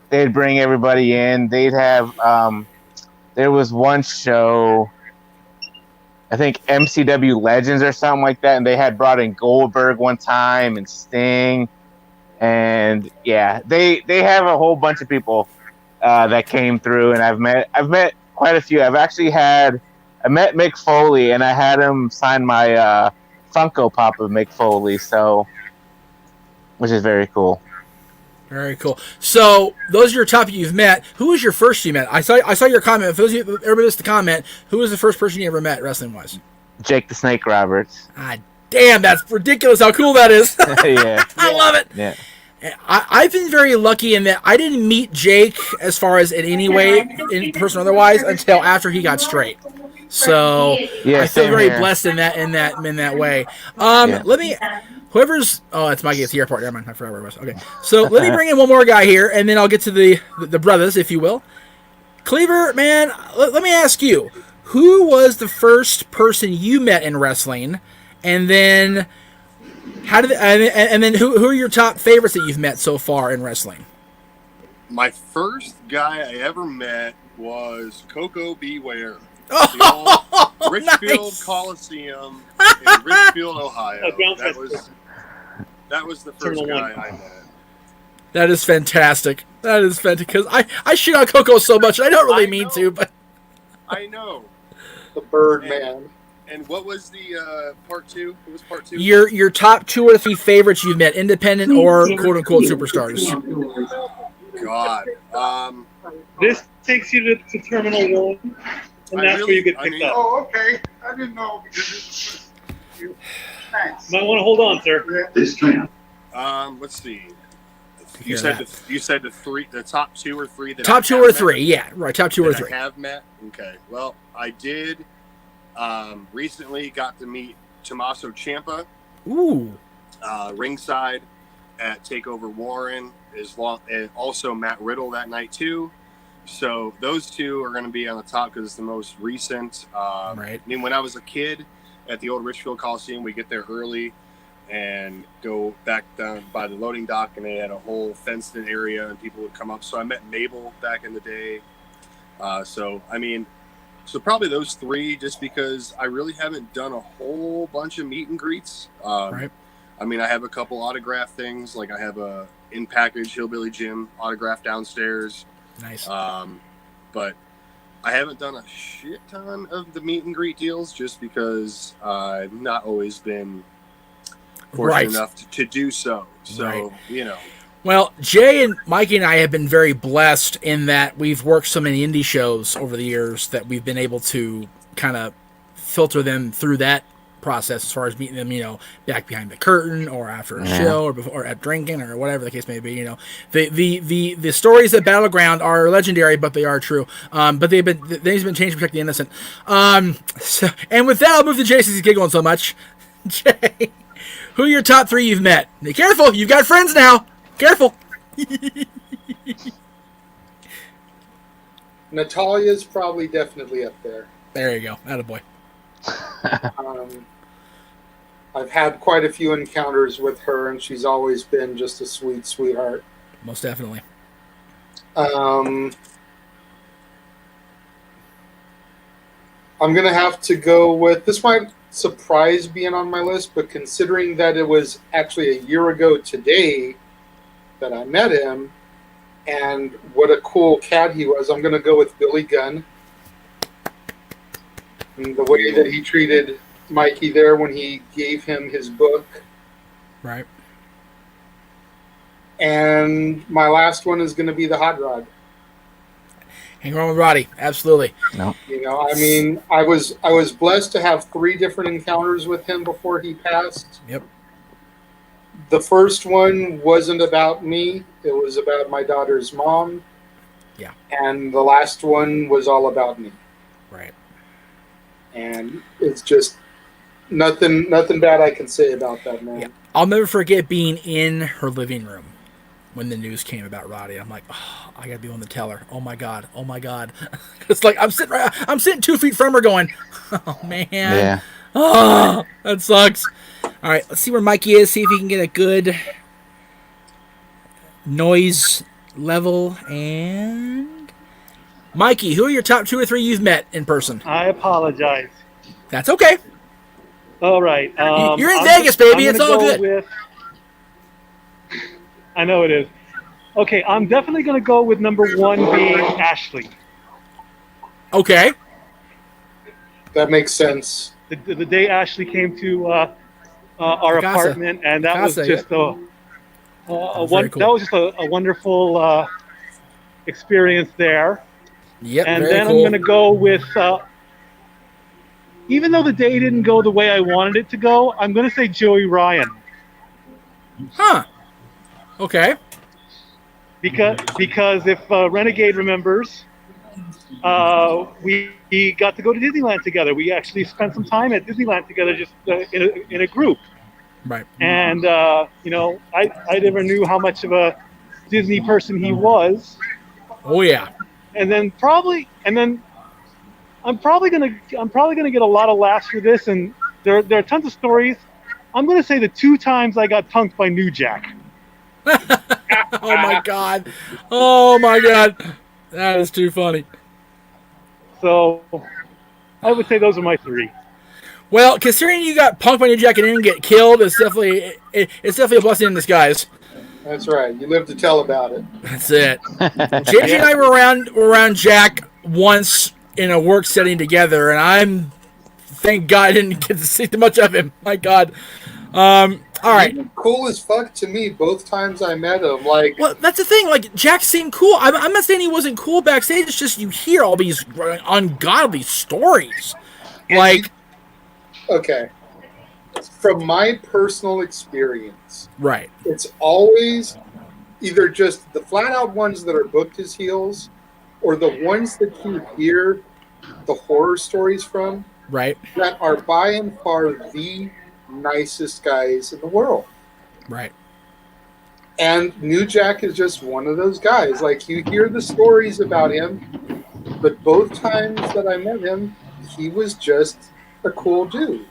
S5: they'd bring everybody in. They'd have, there was one show, I think MCW Legends or something like that, and they had brought in Goldberg one time and Sting, and yeah, they have a whole bunch of people that came through, and I've met quite a few. I met Mick Foley, and I had him sign my Funko Pop of Mick Foley, so, which is very cool.
S1: Very cool. So those are your top you've met. Who was your first you met? I saw your comment. For those of you, everybody missed the comment. Who was the first person you ever met wrestling wise?
S5: Jake the Snake Roberts.
S1: Damn, that's ridiculous how cool that is.
S5: Yeah.
S1: I love it.
S5: Yeah.
S1: I've been very lucky in that I didn't meet Jake, as far as in any way, in person or otherwise, until after he got straight. So
S5: yeah,
S1: I feel very
S5: here.
S1: blessed in that way. Let me. Whoever's it's Mikey at the airport. Never mind, I forgot where it was. Okay, so let me bring in one more guy here, and then I'll get to the brothers, if you will. Cleaver, man, let me ask you, who was the first person you met in wrestling, and then How did and then who are your top favorites that you've met so far in wrestling?
S6: My first guy I ever met was Coco Beware. The old Richfield
S1: Nice.
S6: Coliseum in Richfield, Ohio.
S4: Ground
S6: That was the first guy I met.
S1: That is fantastic. That is fantastic because I shit on Coco so much. I don't really mean to, but
S6: I know.
S2: The Birdman.
S6: And what was the part two? What was part two?
S1: your top 2 or 3 favorites you've met, independent or quote unquote superstars.
S6: God.
S4: This takes you to Terminal 1, and that's where you get picked up.
S3: Oh, okay. I didn't know because it was thanks.
S4: Might want to hold on, sir.
S6: Let's see. You said the top 2 or 3 that
S1: Top
S6: I
S1: 2
S6: have
S1: or
S6: met
S1: 3, yeah, right. Top 2 or
S6: that
S1: 3.
S6: I have met. Okay. Well, I did recently got to meet Tommaso Ciampa
S1: Ooh,
S6: ringside at Takeover Warren, and also Matt Riddle that night too. So those 2 are going to be on the top because it's the most recent.
S1: right.
S6: I mean, when I was a kid at the old Richfield Coliseum, we get there early and go back down by the loading dock, and they had a whole fenced-in area, and people would come up. So I met Mabel back in the day. So probably those 3, just because I really haven't done a whole bunch of meet and greets.
S1: Right.
S6: I mean, I have a couple autograph things, like I have a in-package Hillbilly Jim autograph downstairs.
S1: Nice.
S6: But I haven't done a shit ton of the meet and greet deals just because I've not always been fortunate enough to do so. So,
S1: Well, Jay and Mikey and I have been very blessed in that we've worked so many indie shows over the years that we've been able to kind of filter them through that process as far as meeting them, back behind the curtain or after a show or before at drinking or whatever the case may be. The stories at Battleground are legendary, but they are true. But they've been changed to protect the innocent. And with that, I'll move to Jay since he's giggling so much. Jay, who are your top 3 you've met? Be careful, you've got friends now. Careful.
S2: Natalia's probably definitely up there.
S1: There you go. Attaboy.
S2: I've had quite a few encounters with her, and she's always been just a sweet sweetheart.
S1: Most definitely.
S2: I'm going to have to go with, this might surprise being on my list, but considering that it was actually a year ago today that I met him, and what a cool cat he was, I'm going to go with Billy Gunn. And the way that he treated Mikey there when he gave him his book.
S1: Right.
S2: And my last one is going to be the Hot Rod.
S1: Hang on with Roddy. Absolutely.
S5: No.
S2: I was blessed to have 3 different encounters with him before he passed.
S1: Yep.
S2: The first one wasn't about me. It was about my daughter's mom.
S1: Yeah.
S2: And the last one was all about me.
S1: Right.
S2: And it's just nothing bad I can say about that, man.
S1: Yeah. I'll never forget being in her living room when the news came about Roddy. I'm like, oh, I gotta be on the teller. Oh my god. It's like I'm sitting 2 feet from her going, oh man.
S5: Yeah.
S1: Oh, that sucks. All right, let's see where Mikey is. See if he can get a good noise level. And Mikey, who are your top 2 or 3 you've met in person?
S4: I apologize.
S1: That's okay.
S4: All right.
S1: You're in Vegas, baby. It's all good.
S4: I know it is. Okay, I'm definitely going to go with number 1 being Ashley.
S1: Okay.
S2: That makes sense.
S4: The day Ashley came to our apartment, and that was just a wonderful experience there.
S1: Yep.
S4: And
S1: very
S4: then
S1: cool.
S4: I'm going to go with, even though the day didn't go the way I wanted it to go, I'm going to say Joey Ryan.
S1: Huh. Okay.
S4: Because if Renegade remembers, we got to go to Disneyland together. We actually spent some time at Disneyland together, just in a group.
S1: Right.
S4: And I never knew how much of a Disney person he was.
S1: Oh yeah.
S4: And then I'm probably gonna get a lot of laughs for this. And there are tons of stories I'm going to say the 2 times I got punked by New Jack.
S1: Oh my god. Oh my god. That is too funny.
S4: So I would say those are my 3.
S1: Well, considering you got punked by New Jack and didn't get killed, it's definitely a blessing in disguise.
S2: That's right. You live to tell about it.
S1: That's it. JJ and I were around Jack once in a work setting together, and thank God I didn't get to see too much of him. My God. All right.
S2: He was cool as fuck to me both times I met him. Like,
S1: Well, that's the thing. Like, Jack seemed cool. I'm not saying he wasn't cool backstage. It's just you hear all these ungodly stories. Like,
S2: okay, from my personal experience,
S1: right.
S2: it's always either just the flat out ones that are booked as heels, or the ones that you hear the horror stories from,
S1: Right.
S2: that are by and far the nicest guys in the world.
S1: Right.
S2: And New Jack is just one of those guys. Like, you hear the stories about him, but both times that I met him, he was just a cool dude.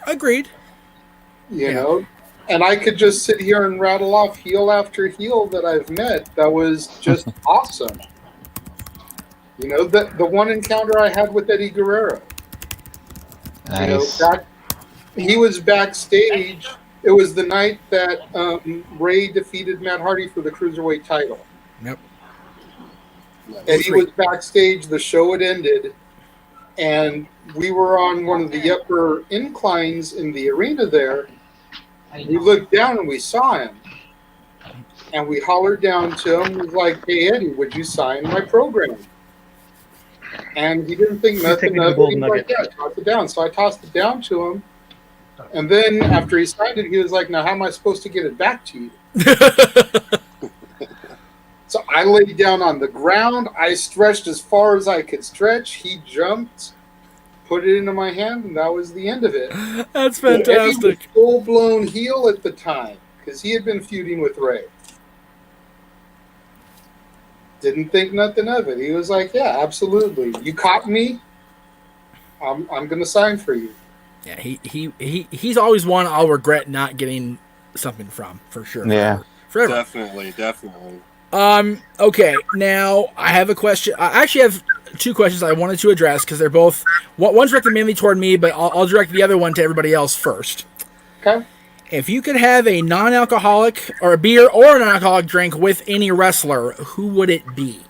S1: Agreed.
S2: You know? And I could just sit here and rattle off heel after heel that I've met that was just awesome. You know, the one encounter I had with Eddie Guerrero.
S5: Nice.
S2: You know, he was backstage. It was the night that Ray defeated Matt Hardy for the Cruiserweight title.
S1: Yep.
S2: And he was backstage. The show had ended. And we were on one of the upper inclines in the arena there. We looked down and we saw him. And we hollered down to him. We was like, "Hey, Eddie, would you sign my program?" And he didn't think nothing of it. He was like, "Yeah, toss it down." So I tossed it down to him. And then after he signed it, he was like, "Now, how am I supposed to get it back to you?" So I laid down on the ground. I stretched as far as I could stretch. He jumped, put it into my hand, and that was the end of it.
S1: That's
S2: Eddie was
S1: fantastic.
S2: full-blown heel at the time because he had been feuding with Ray. Didn't think nothing of it. He was like, "Yeah, absolutely. You caught me. I'm going to sign for you."
S1: Yeah, he's always one I'll regret not getting something from, for sure.
S5: Yeah.
S1: Forever.
S6: Definitely.
S1: Okay, now I have a question. I actually have 2 questions I wanted to address because they're both, one's directed mainly toward me, but I'll direct the other one to everybody else first.
S2: Okay.
S1: If you could have a non-alcoholic or a beer or a non-alcoholic drink with any wrestler, who would it be?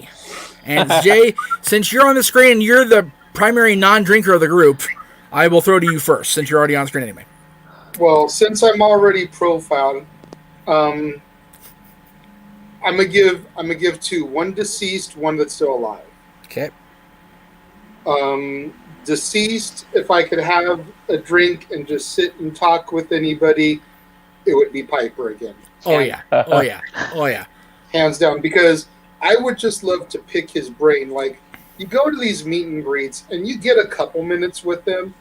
S1: And Jay, since you're on the screen and you're the primary non-drinker of the group, I will throw to you first since you're already on screen anyway.
S2: Well, since I'm already profiled, I'm gonna give 2. One deceased, one that's still alive.
S1: Okay.
S2: Deceased, if I could have a drink and just sit and talk with anybody, it would be Piper again.
S1: Oh yeah. Oh yeah. Oh yeah.
S2: Hands down, because I would just love to pick his brain. Like, you go to these meet and greets and you get a couple minutes with them,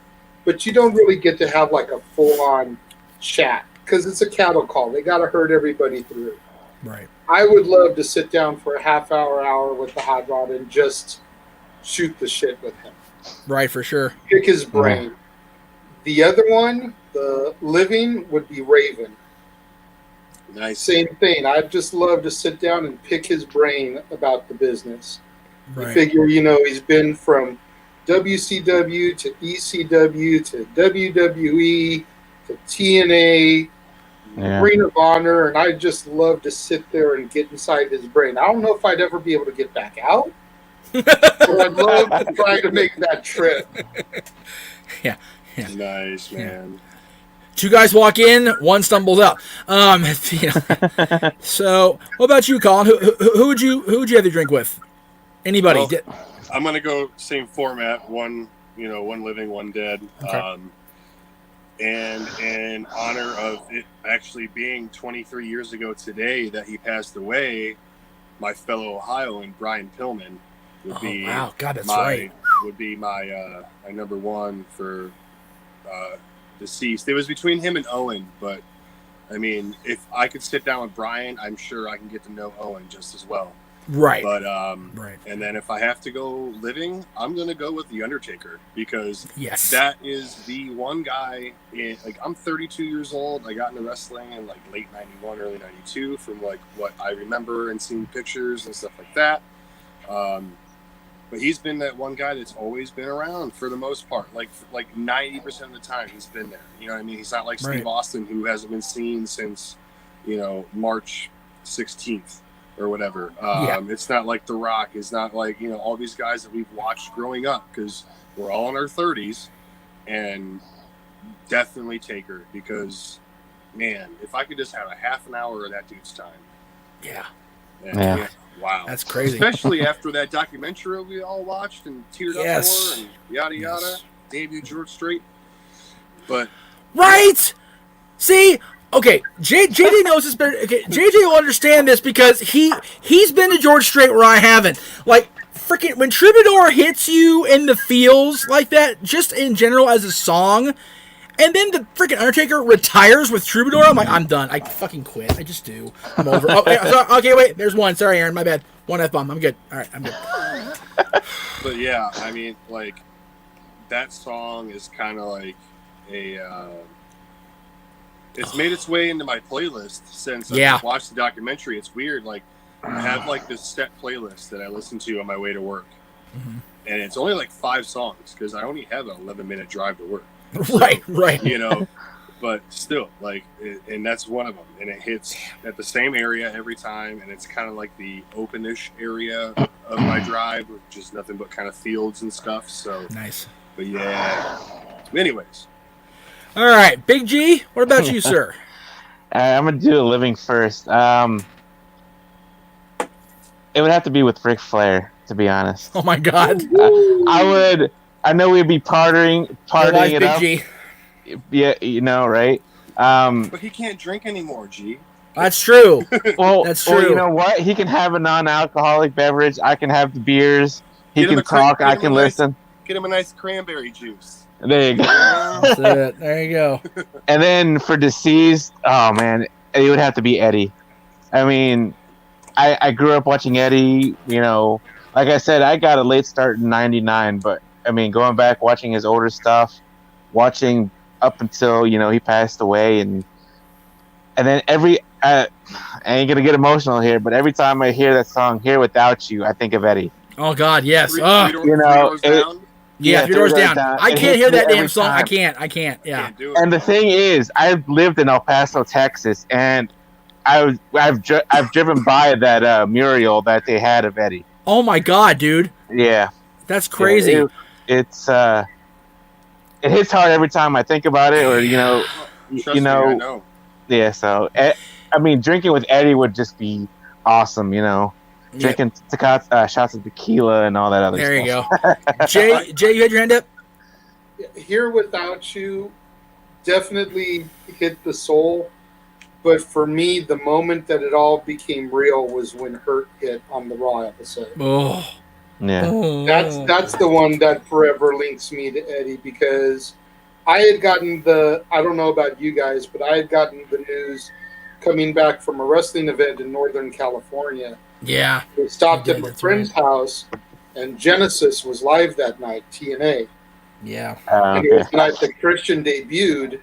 S2: but you don't really get to have like a full-on chat because it's a cattle call. They got to herd everybody through.
S1: Right.
S2: I would love to sit down for a hour with the hot rod and just shoot the shit with him.
S1: Right, for sure.
S2: Pick his brain. The other one, the living, would be Raven.
S6: Nice.
S2: Same thing. I'd just love to sit down and pick his brain about the business.
S1: Right.
S2: You figure, he's been from WCW to ECW to WWE to TNA, Ring of Honor, and I'd just love to sit there and get inside his brain. I don't know if I'd ever be able to get back out, but I'd love to try to make that trip.
S1: Yeah.
S6: Nice, man.
S1: 2 guys walk in, 1 stumbles out. So, what about you, Colin? Who would you have to drink with? Anybody?
S6: Well, I'm gonna go same format. One living, one dead.
S1: Okay.
S6: And in honor of it actually being 23 years ago today that he passed away, my fellow Ohioan Brian Pillman would be
S1: wow, God, that's right.
S6: Would be my number 1 for deceased. It was between him and Owen, but I mean, if I could sit down with Brian, I'm sure I can get to know Owen just as well.
S1: Right.
S6: But
S1: Right.
S6: and then if I have to go living, I'm gonna go with the Undertaker because
S1: Yes.
S6: that is the one guy. I'm 32 years old. I got into wrestling in like late '91, early '92, from like what I remember and seeing pictures and stuff like that. But he's been that one guy that's always been around for the most part. Like 90% of the time, he's been there. You know what I mean? He's not like Steve Austin, who hasn't been seen since March 16th or whatever. It's not like The Rock. It's not like all these guys that we've watched growing up, because we're all in our 30s. And definitely Taker, because man, if I could just have a half an hour of that dude's time.
S1: Yeah.
S6: And, wow,
S1: that's crazy.
S6: Especially after that documentary we all watched and teared up for, and yada yada.
S1: Yes.
S6: Debut George Strait. But
S1: right. See, okay, JJ knows this better. Okay, JJ will understand this because he's been to George Strait where I haven't. Like freaking when Troubadour hits you in the feels like that, just in general as a song. And then the freaking Undertaker retires with Troubadour. I'm like, I'm done. I fucking quit. I just do. I'm over. Oh, okay, wait. There's one. Sorry, Aaron. My bad. One F-bomb. I'm good. All right, I'm good.
S6: But yeah, I mean, like, that song is kind of like it's made its way into my playlist since I watched the documentary. It's weird. Like, I have like this set playlist that I listen to on my way to work. Mm-hmm. And it's only like 5 songs because I only have an 11-minute drive to work. So,
S1: right.
S6: But still, like, and that's one of them. And it hits at the same area every time. And it's kind of like the open-ish area of my drive, which is nothing but kind of fields and stuff. So
S1: nice.
S6: But yeah. Anyways.
S1: All right, Big G, what about you, sir?
S5: I'm going to do a living first. It would have to be with Ric Flair, to be honest.
S1: Oh, my God.
S5: I know we'd be partying it up.
S1: G.
S5: Yeah, right?
S6: But he can't drink anymore, G.
S1: That's true.
S5: That's true. Well, you know what? He can have a non-alcoholic beverage. I can have the beers. He can talk. I can listen.
S6: Get him a nice cranberry juice.
S5: There you go.
S1: That's it. There you go.
S5: And then for deceased, oh, man, it would have to be Eddie. I mean, I grew up watching Eddie, Like I said, I got a late start in '99, but I mean, going back, watching his older stuff, watching up until, he passed away. And then I ain't going to get emotional here, but every time I hear that song, Here Without You, I think of Eddie.
S1: Oh, God, yes.
S6: Three Doors Down?
S1: Yeah, 3 Doors Down. I can't hear that damn song. I can't. Yeah.
S5: And the thing is, I've lived in El Paso, Texas, and I've driven by that mural that they had of Eddie.
S1: Oh, my God, dude.
S5: Yeah.
S1: That's crazy.
S5: It hits hard every time I think about it, or
S6: Trust me, I know.
S5: Yeah. So I mean, drinking with Eddie would just be awesome, Drinking shots of tequila and all that other stuff.
S1: There you go. Jay, you had your hand up?
S2: Here Without You definitely hit the soul. But for me, the moment that it all became real was when Hurt hit on the Raw episode.
S1: Oh.
S5: Yeah.
S2: That's the one that forever links me to Eddie, because I had gotten I don't know about you guys, but I had gotten the news coming back from a wrestling event in Northern California.
S1: Yeah.
S2: We stopped at my friend's house, and Genesis was live that night, TNA.
S1: Yeah.
S2: And it was the night that Christian debuted,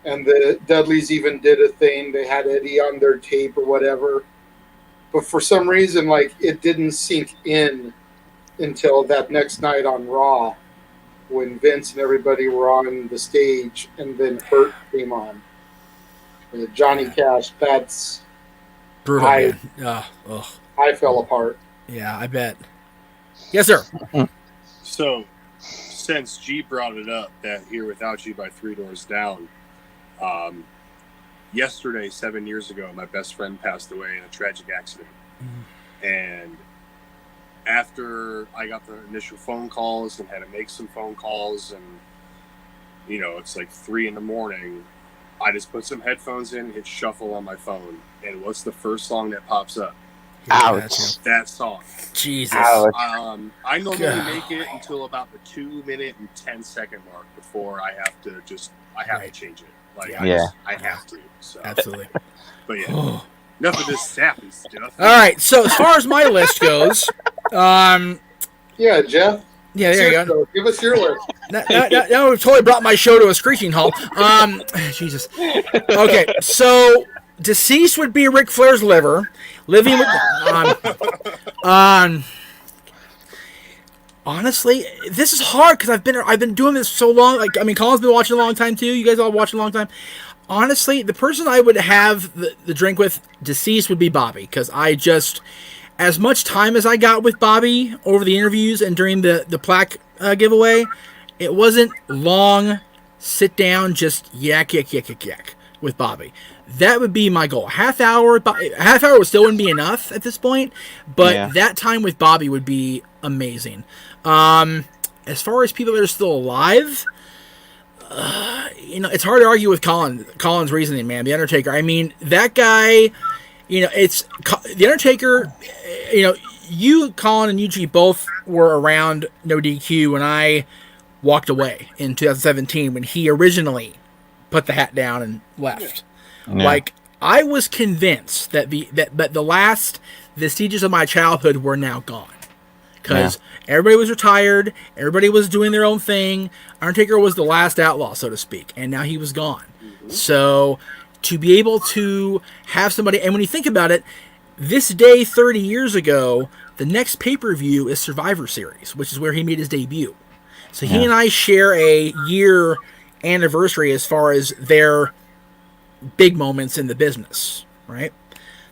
S2: and the Dudleys even did a thing. They had Eddie on their tape or whatever. But for some reason, it didn't sink in until that next night on Raw, when Vince and everybody were on the stage, and then Hurt came on. Johnny Cash, that's
S1: brutal.
S2: I fell apart.
S1: Yeah, I bet. Yes, sir.
S6: So, since G brought it up, that Here Without You by 3 Doors Down, yesterday, 7 years ago, my best friend passed away in a tragic accident. Mm-hmm. And after I got the initial phone calls and had to make some phone calls, and it's like 3 a.m, I just put some headphones in, hit shuffle on my phone, and what's the first song that pops up?
S5: Ouch.
S6: That song.
S1: Jesus.
S5: Ouch.
S6: I normally make it until about the 2-minute and 10-second mark before I have to to change it. I have to. So.
S1: Absolutely.
S6: But yeah. Enough of this sappy stuff.
S1: All right. So as far as my list goes,
S2: Yeah, Jeff.
S1: yeah, there you go.
S2: Give us your list.
S1: Now we've totally brought my show to a screeching halt. Jesus. Okay, so deceased would be Ric Flair's liver. Living with honestly, this is hard because I've been doing this so long. Like, I mean, Colin's been watching a long time too. You guys all watching a long time. Honestly, the person I would have the drink with deceased would be Bobby, because I just, as much time as I got with Bobby over the interviews and during the plaque giveaway, it wasn't long, sit down, just yak with Bobby. That would be my goal. Half hour still wouldn't be enough at this point, but that time with Bobby would be amazing. As far as people that are still alive, it's hard to argue with Colin's reasoning, man. The Undertaker. I mean, that guy. It's the Undertaker. You, Colin, and Yuji both were around No DQ when I walked away in 2017 when he originally put the hat down and left. Yeah. Like, I was convinced that the last vestiges of my childhood were now gone. Because everybody was retired, everybody was doing their own thing. Undertaker was the last outlaw, so to speak, and now he was gone. Mm-hmm. So to be able to have somebody, and when you think about it, this day 30 years ago, the next pay-per-view is Survivor Series, which is where he made his debut. So he and I share a year anniversary as far as their big moments in the business, right?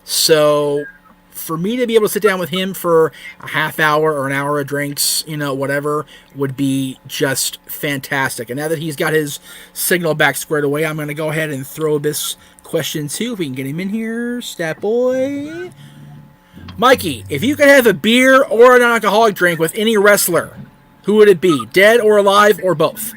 S1: So for me to be able to sit down with him for a half hour or an hour of drinks, whatever, would be just fantastic. And now that he's got his signal back squared away, I'm going to go ahead and throw this question too, if we can get him in here. Stat boy. Mikey, if you could have a beer or an alcoholic drink with any wrestler, who would it be? Dead or alive or both?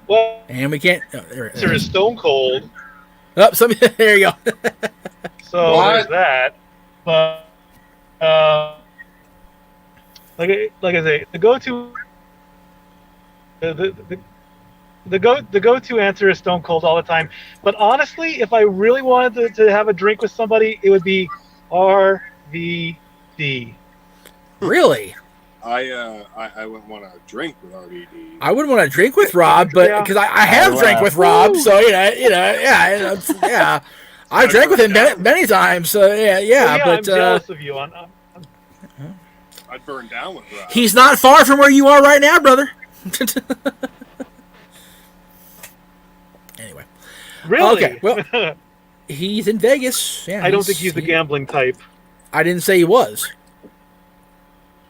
S4: Well,
S1: and we can't.
S4: There is Stone Cold.
S1: Oh, there you go.
S4: So there's that. But like I say, the go-to the go-to answer is Stone Cold all the time. But honestly, if I really wanted to have a drink with somebody, it would be RVD.
S1: Really?
S6: I wouldn't want to drink with RVD.
S1: I wouldn't want to drink with Rob, but because I have drank with Rob, so I drank with him many times. So
S4: well,
S1: but
S4: I'm jealous of you.
S6: I'd burn down with Rob.
S1: He's not far from where you are right now, brother. Anyway,
S4: really?
S1: Okay. Well, he's in Vegas. Yeah,
S4: I don't think he's the gambling type.
S1: I didn't say he was.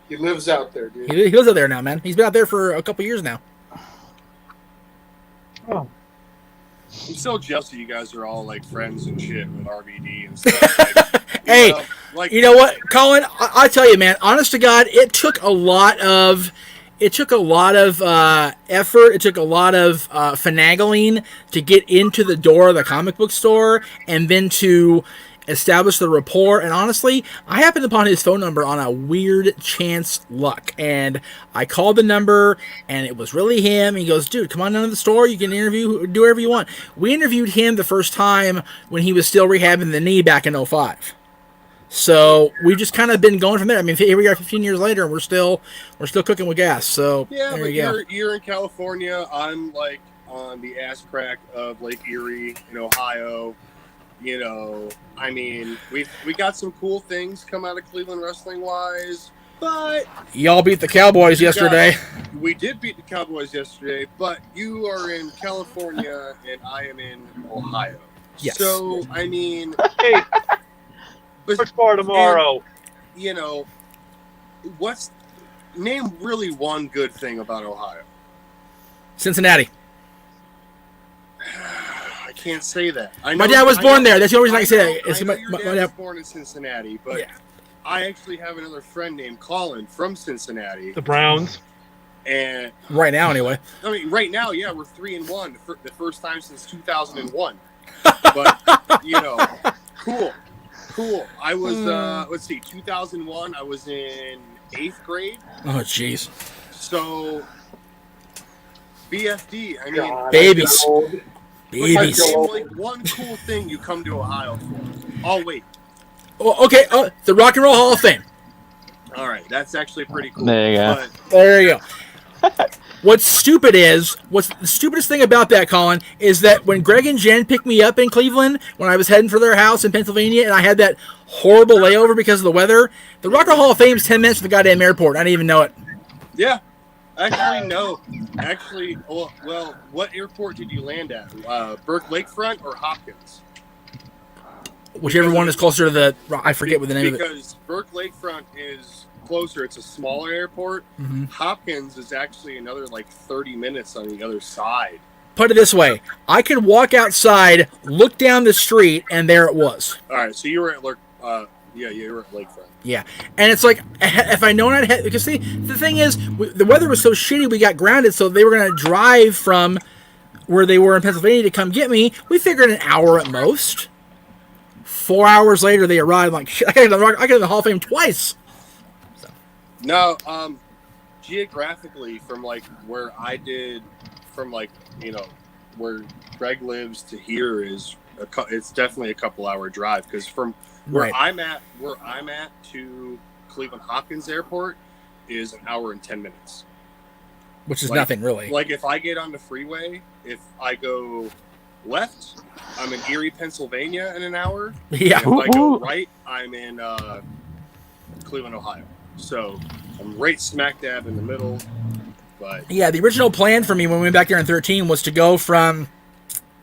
S2: He lives out there, dude.
S1: He lives out there now, man. He's been out there for a couple years now.
S4: Oh.
S6: I'm so jealous that you guys are all like friends and shit with RVD and stuff.
S1: Hey, you know what, Colin? I tell you, man. Honest to God, it took a lot of effort. It took a lot of finagling to get into the door of the comic book store, and then to establish the rapport. And honestly, I happened upon his phone number on a weird chance luck, and I called the number, and it was really him. He goes, dude, come on down to the store, you can do whatever you want. We interviewed him the first time when he was still rehabbing the knee back in 2005. So we've just kind of been going from there. I mean, here we are 15 years later, and we're still cooking with gas. So
S6: yeah,
S1: there
S6: but
S1: you go.
S6: You're in California. I'm like on the ass crack of Lake Erie in Ohio. I mean, we got some cool things come out of Cleveland wrestling wise, but
S1: y'all beat the Cowboys yesterday.
S6: We did beat the Cowboys yesterday, but you are in California and I am in Ohio.
S1: Yes.
S6: So I mean,
S4: hey, what's for tomorrow?
S6: And, name really one good thing about Ohio?
S1: Cincinnati.
S6: I can't say that.
S1: My dad was born there. That's the only reason I can say that.
S6: I know your dad was born in Cincinnati, but I actually have another friend named Colin from Cincinnati.
S4: The Browns.
S6: And
S1: right now, anyway.
S6: I mean, right now, yeah, we're 3-1, the first time since 2001. But cool. I was let's see, 2001. I was in 8th grade.
S1: Oh, jeez.
S6: So BFD. I mean,
S2: God,
S1: Babies.
S2: I'm old.
S1: Babies.
S2: Like,
S6: name like one cool thing you come to Ohio for. Oh wait.
S1: Oh, okay, the Rock and Roll Hall of Fame.
S6: All right, that's actually pretty cool.
S5: There you go.
S6: But
S1: There you go. What's the stupidest thing about that, Colin, is that when Greg and Jen picked me up in Cleveland when I was heading for their house in Pennsylvania and I had that horrible layover because of the weather, the Rock and Roll Hall of Fame is 10 minutes from the goddamn airport. I didn't even know it.
S6: yeah, actually no. Actually, well, what airport did you land at? Burke Lakefront or Hopkins?
S1: Whichever one is closer to the... I forget what the name of it.
S6: Because Burke Lakefront is closer. It's a smaller airport.
S1: Mhm.
S6: Hopkins is actually another like 30 minutes on the other side.
S1: Put it this way. I could walk outside, look down the street, and there it was.
S6: All right, so you were at you were at Lakefront.
S1: Yeah. And it's like, if I known I'd... Because see, the thing is, the weather was so shitty, we got grounded, so they were going to drive from where they were in Pennsylvania to come get me. We figured an hour at most. 4 hours later, they arrived. Like, shit, I got in the Hall of Fame twice.
S6: No, geographically, from like where I did, from like where Greg lives to here is it's definitely a couple hour drive because from where I'm at to Cleveland Hopkins Airport is an hour and 10 minutes.
S1: Which is nothing really.
S6: Like if I get on the freeway, if I go left, I'm in Erie, Pennsylvania in an hour.
S1: Yeah.
S6: If I go right, I'm in Cleveland, Ohio. So I'm right smack dab in the middle. But
S1: yeah, the original plan for me when we went back there in 2013 was to go from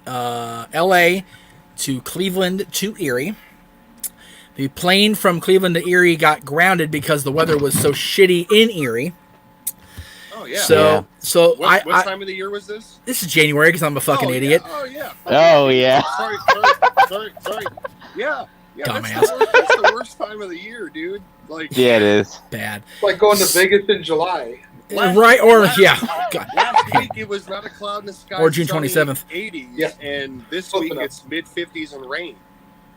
S1: L.A. to Cleveland to Erie. The plane from Cleveland to Erie got grounded because the weather was so shitty in Erie.
S6: Oh yeah.
S1: So
S6: what time of the year was this?
S1: This is January because I'm a fucking idiot.
S6: Oh yeah.
S5: Oh yeah.
S6: Sorry. Yeah.
S1: Dumbass.
S6: That's the worst time of the year, dude. Like
S5: Yeah, it is.
S1: Bad.
S2: Like going to Vegas in July.
S1: Right, or yeah. God.
S6: Last week it was not a cloud in the sky.
S1: Or June 27th.
S6: 80s,
S2: Yeah.
S6: and this
S2: Close
S6: week
S2: enough.
S6: it's mid 50s and rain.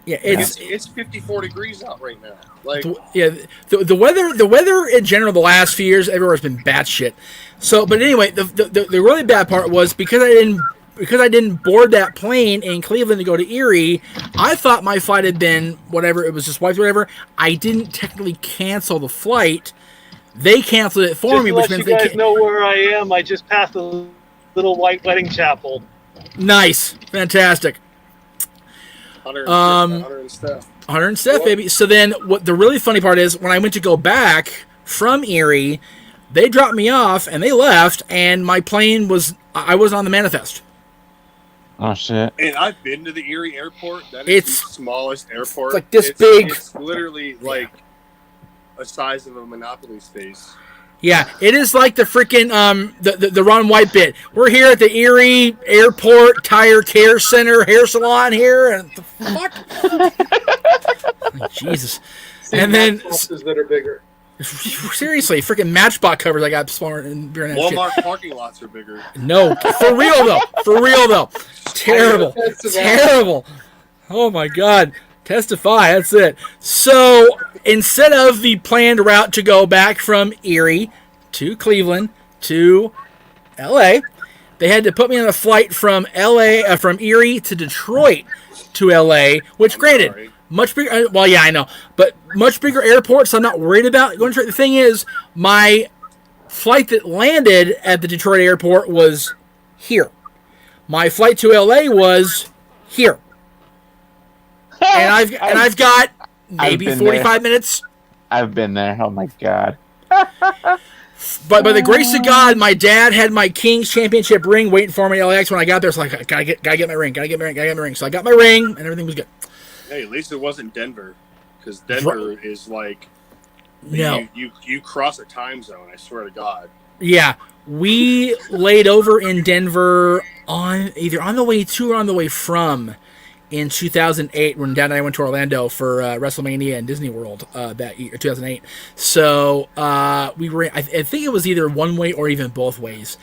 S1: Yeah,
S6: It's 54 degrees out right now. Like
S1: the weather in general the last few years everywhere has been batshit. So, but anyway, the really bad part was because I didn't board that plane in Cleveland to go to Erie. I thought my flight had been whatever, it was just wiped, whatever. I didn't technically cancel the flight. They canceled it for me, which means
S4: you guys know where I am. I just passed a little white wedding chapel.
S1: Nice, fantastic.
S6: 100 and stuff.
S1: 100 and stuff, baby. So then, what the really funny part is, when I went to go back from Erie, they dropped me off and they left, and my plane I was on the manifest.
S5: Oh shit.
S6: And I've been to the Erie airport. That is the smallest airport.
S1: It's like this big.
S6: It's literally like a size of a Monopoly space.
S1: Yeah, it is like the freaking the Ron White bit. We're here at the Erie Airport Tire Care Center hair salon here, and the fuck, Jesus. And then
S2: houses that are bigger.
S1: seriously, freaking Matchbox covers I got smaller and bigger than that
S6: Walmart
S1: shit.
S6: parking lots are bigger.
S1: No, for real though, terrible. Oh my God. Testify, that's it. So, instead of the planned route to go back from Erie to Cleveland to L.A., they had to put me on a flight from from Erie to Detroit to L.A., which, granted, much bigger. Well, yeah, I know, but much bigger airport, so I'm not worried about going to Detroit. The thing is, my flight that landed at the Detroit airport was here. My flight to L.A. was here. And I've got maybe 45 minutes.
S5: I've been there. Oh my God.
S1: But by the grace of God, my dad had my Kings Championship ring waiting for me at LAX when I got there. So I gotta get my ring. So I got my ring and everything was good.
S6: Hey, at least it wasn't Denver, because Denver is like
S1: no.
S6: You cross a time zone. I swear to God.
S1: Yeah, we laid over in Denver either on the way to or on the way from. In 2008, when Dad and I went to Orlando for WrestleMania and Disney World that year, 2008. So we were, I think it was either one way or even both ways.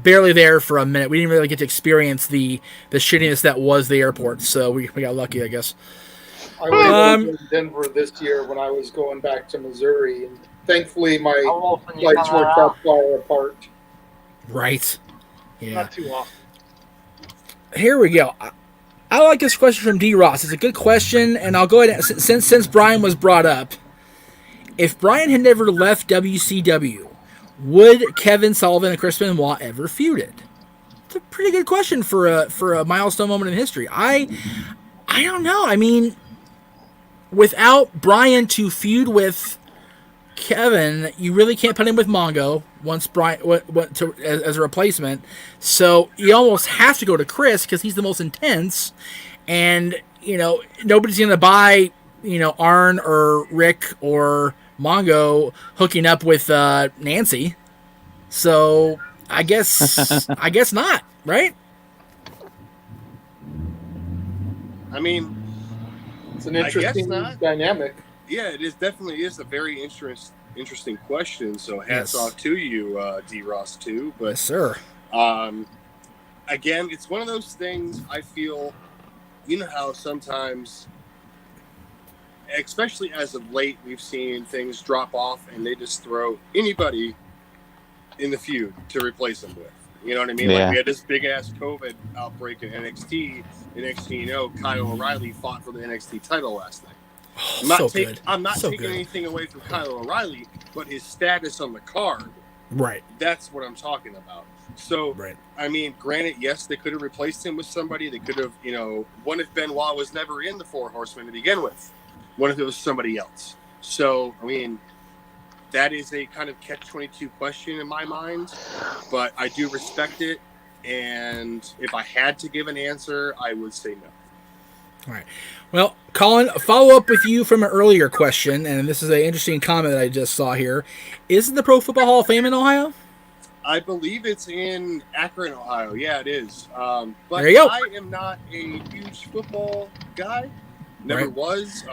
S1: Barely there for a minute. We didn't really get to experience the shittiness that was the airport. So we got lucky, I guess.
S2: I was in Denver this year when I was going back to Missouri, and thankfully my flights worked out far apart.
S1: Right. Yeah.
S4: Not too often.
S1: Here we go. I like this question from D. Ross. It's a good question, and I'll go ahead and, since Brian was brought up. If Brian had never left WCW, would Kevin Sullivan and Chris Benoit ever feuded? It's a pretty good question for a milestone moment in history. I don't know. I mean, without Brian to feud with Kevin, you really can't put him with Mongo once Brian went to as a replacement. So you almost have to go to Chris because he's the most intense, and nobody's gonna buy Arn or Rick or Mongo hooking up with Nancy. So I guess not, right?
S6: I mean,
S2: It's an interesting dynamic.
S6: yeah, it is definitely is a very interesting question. So hats
S1: Yes.
S6: off to you, D. Ross, too. But
S1: Yes, sir.
S6: again, it's one of those things. I feel, how sometimes, especially as of late, we've seen things drop off and they just throw anybody in the feud to replace them with. You know what I mean?
S5: Yeah.
S6: Like we had this big ass COVID outbreak in NXT. And next thing you know, Kyle O'Reilly fought for the NXT title last night. I'm not taking anything away from Kyle O'Reilly, but his status on the card.
S1: Right.
S6: That's what I'm talking about. So,
S1: Right.
S6: I mean, granted, yes, they could have replaced him with somebody. They could have, what if Benoit was never in the Four Horsemen to begin with? What if it was somebody else? So, I mean, that is a kind of catch-22 question in my mind, but I do respect it. And if I had to give an answer, I would say no.
S1: All right. Well, Colin, a follow-up with you from an earlier question, and this is an interesting comment that I just saw here. Isn't the Pro Football Hall of Fame in Ohio?
S6: I believe it's in Akron, Ohio. Yeah, it is. But
S1: There you go.
S6: I am not a huge football guy. Never
S1: Right.
S6: was.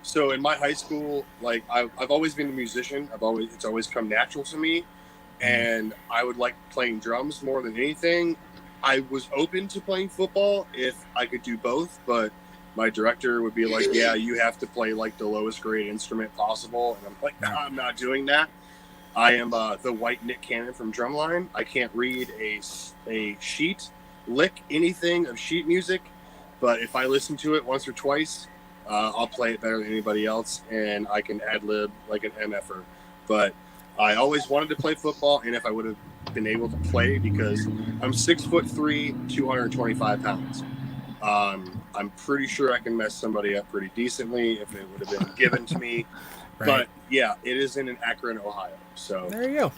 S6: So in my high school, like I've always been a musician. It's always come natural to me, and I would like playing drums more than anything. I was open to playing football if I could do both, but my director would be like, "Yeah, you have to play like the lowest grade instrument possible," and I'm like, "Nah, I'm not doing that." I am the white Nick Cannon from Drumline. I can't read a sheet, lick anything of sheet music, but if I listen to it once or twice, I'll play it better than anybody else, and I can ad-lib like an MFer. But I always wanted to play football, and if I would have been able to play, because I'm 6'3", 225 pounds. I'm pretty sure I can mess somebody up pretty decently if it would have been given to me.
S1: Right.
S6: But yeah, it is in Akron, Ohio. So
S1: There you go.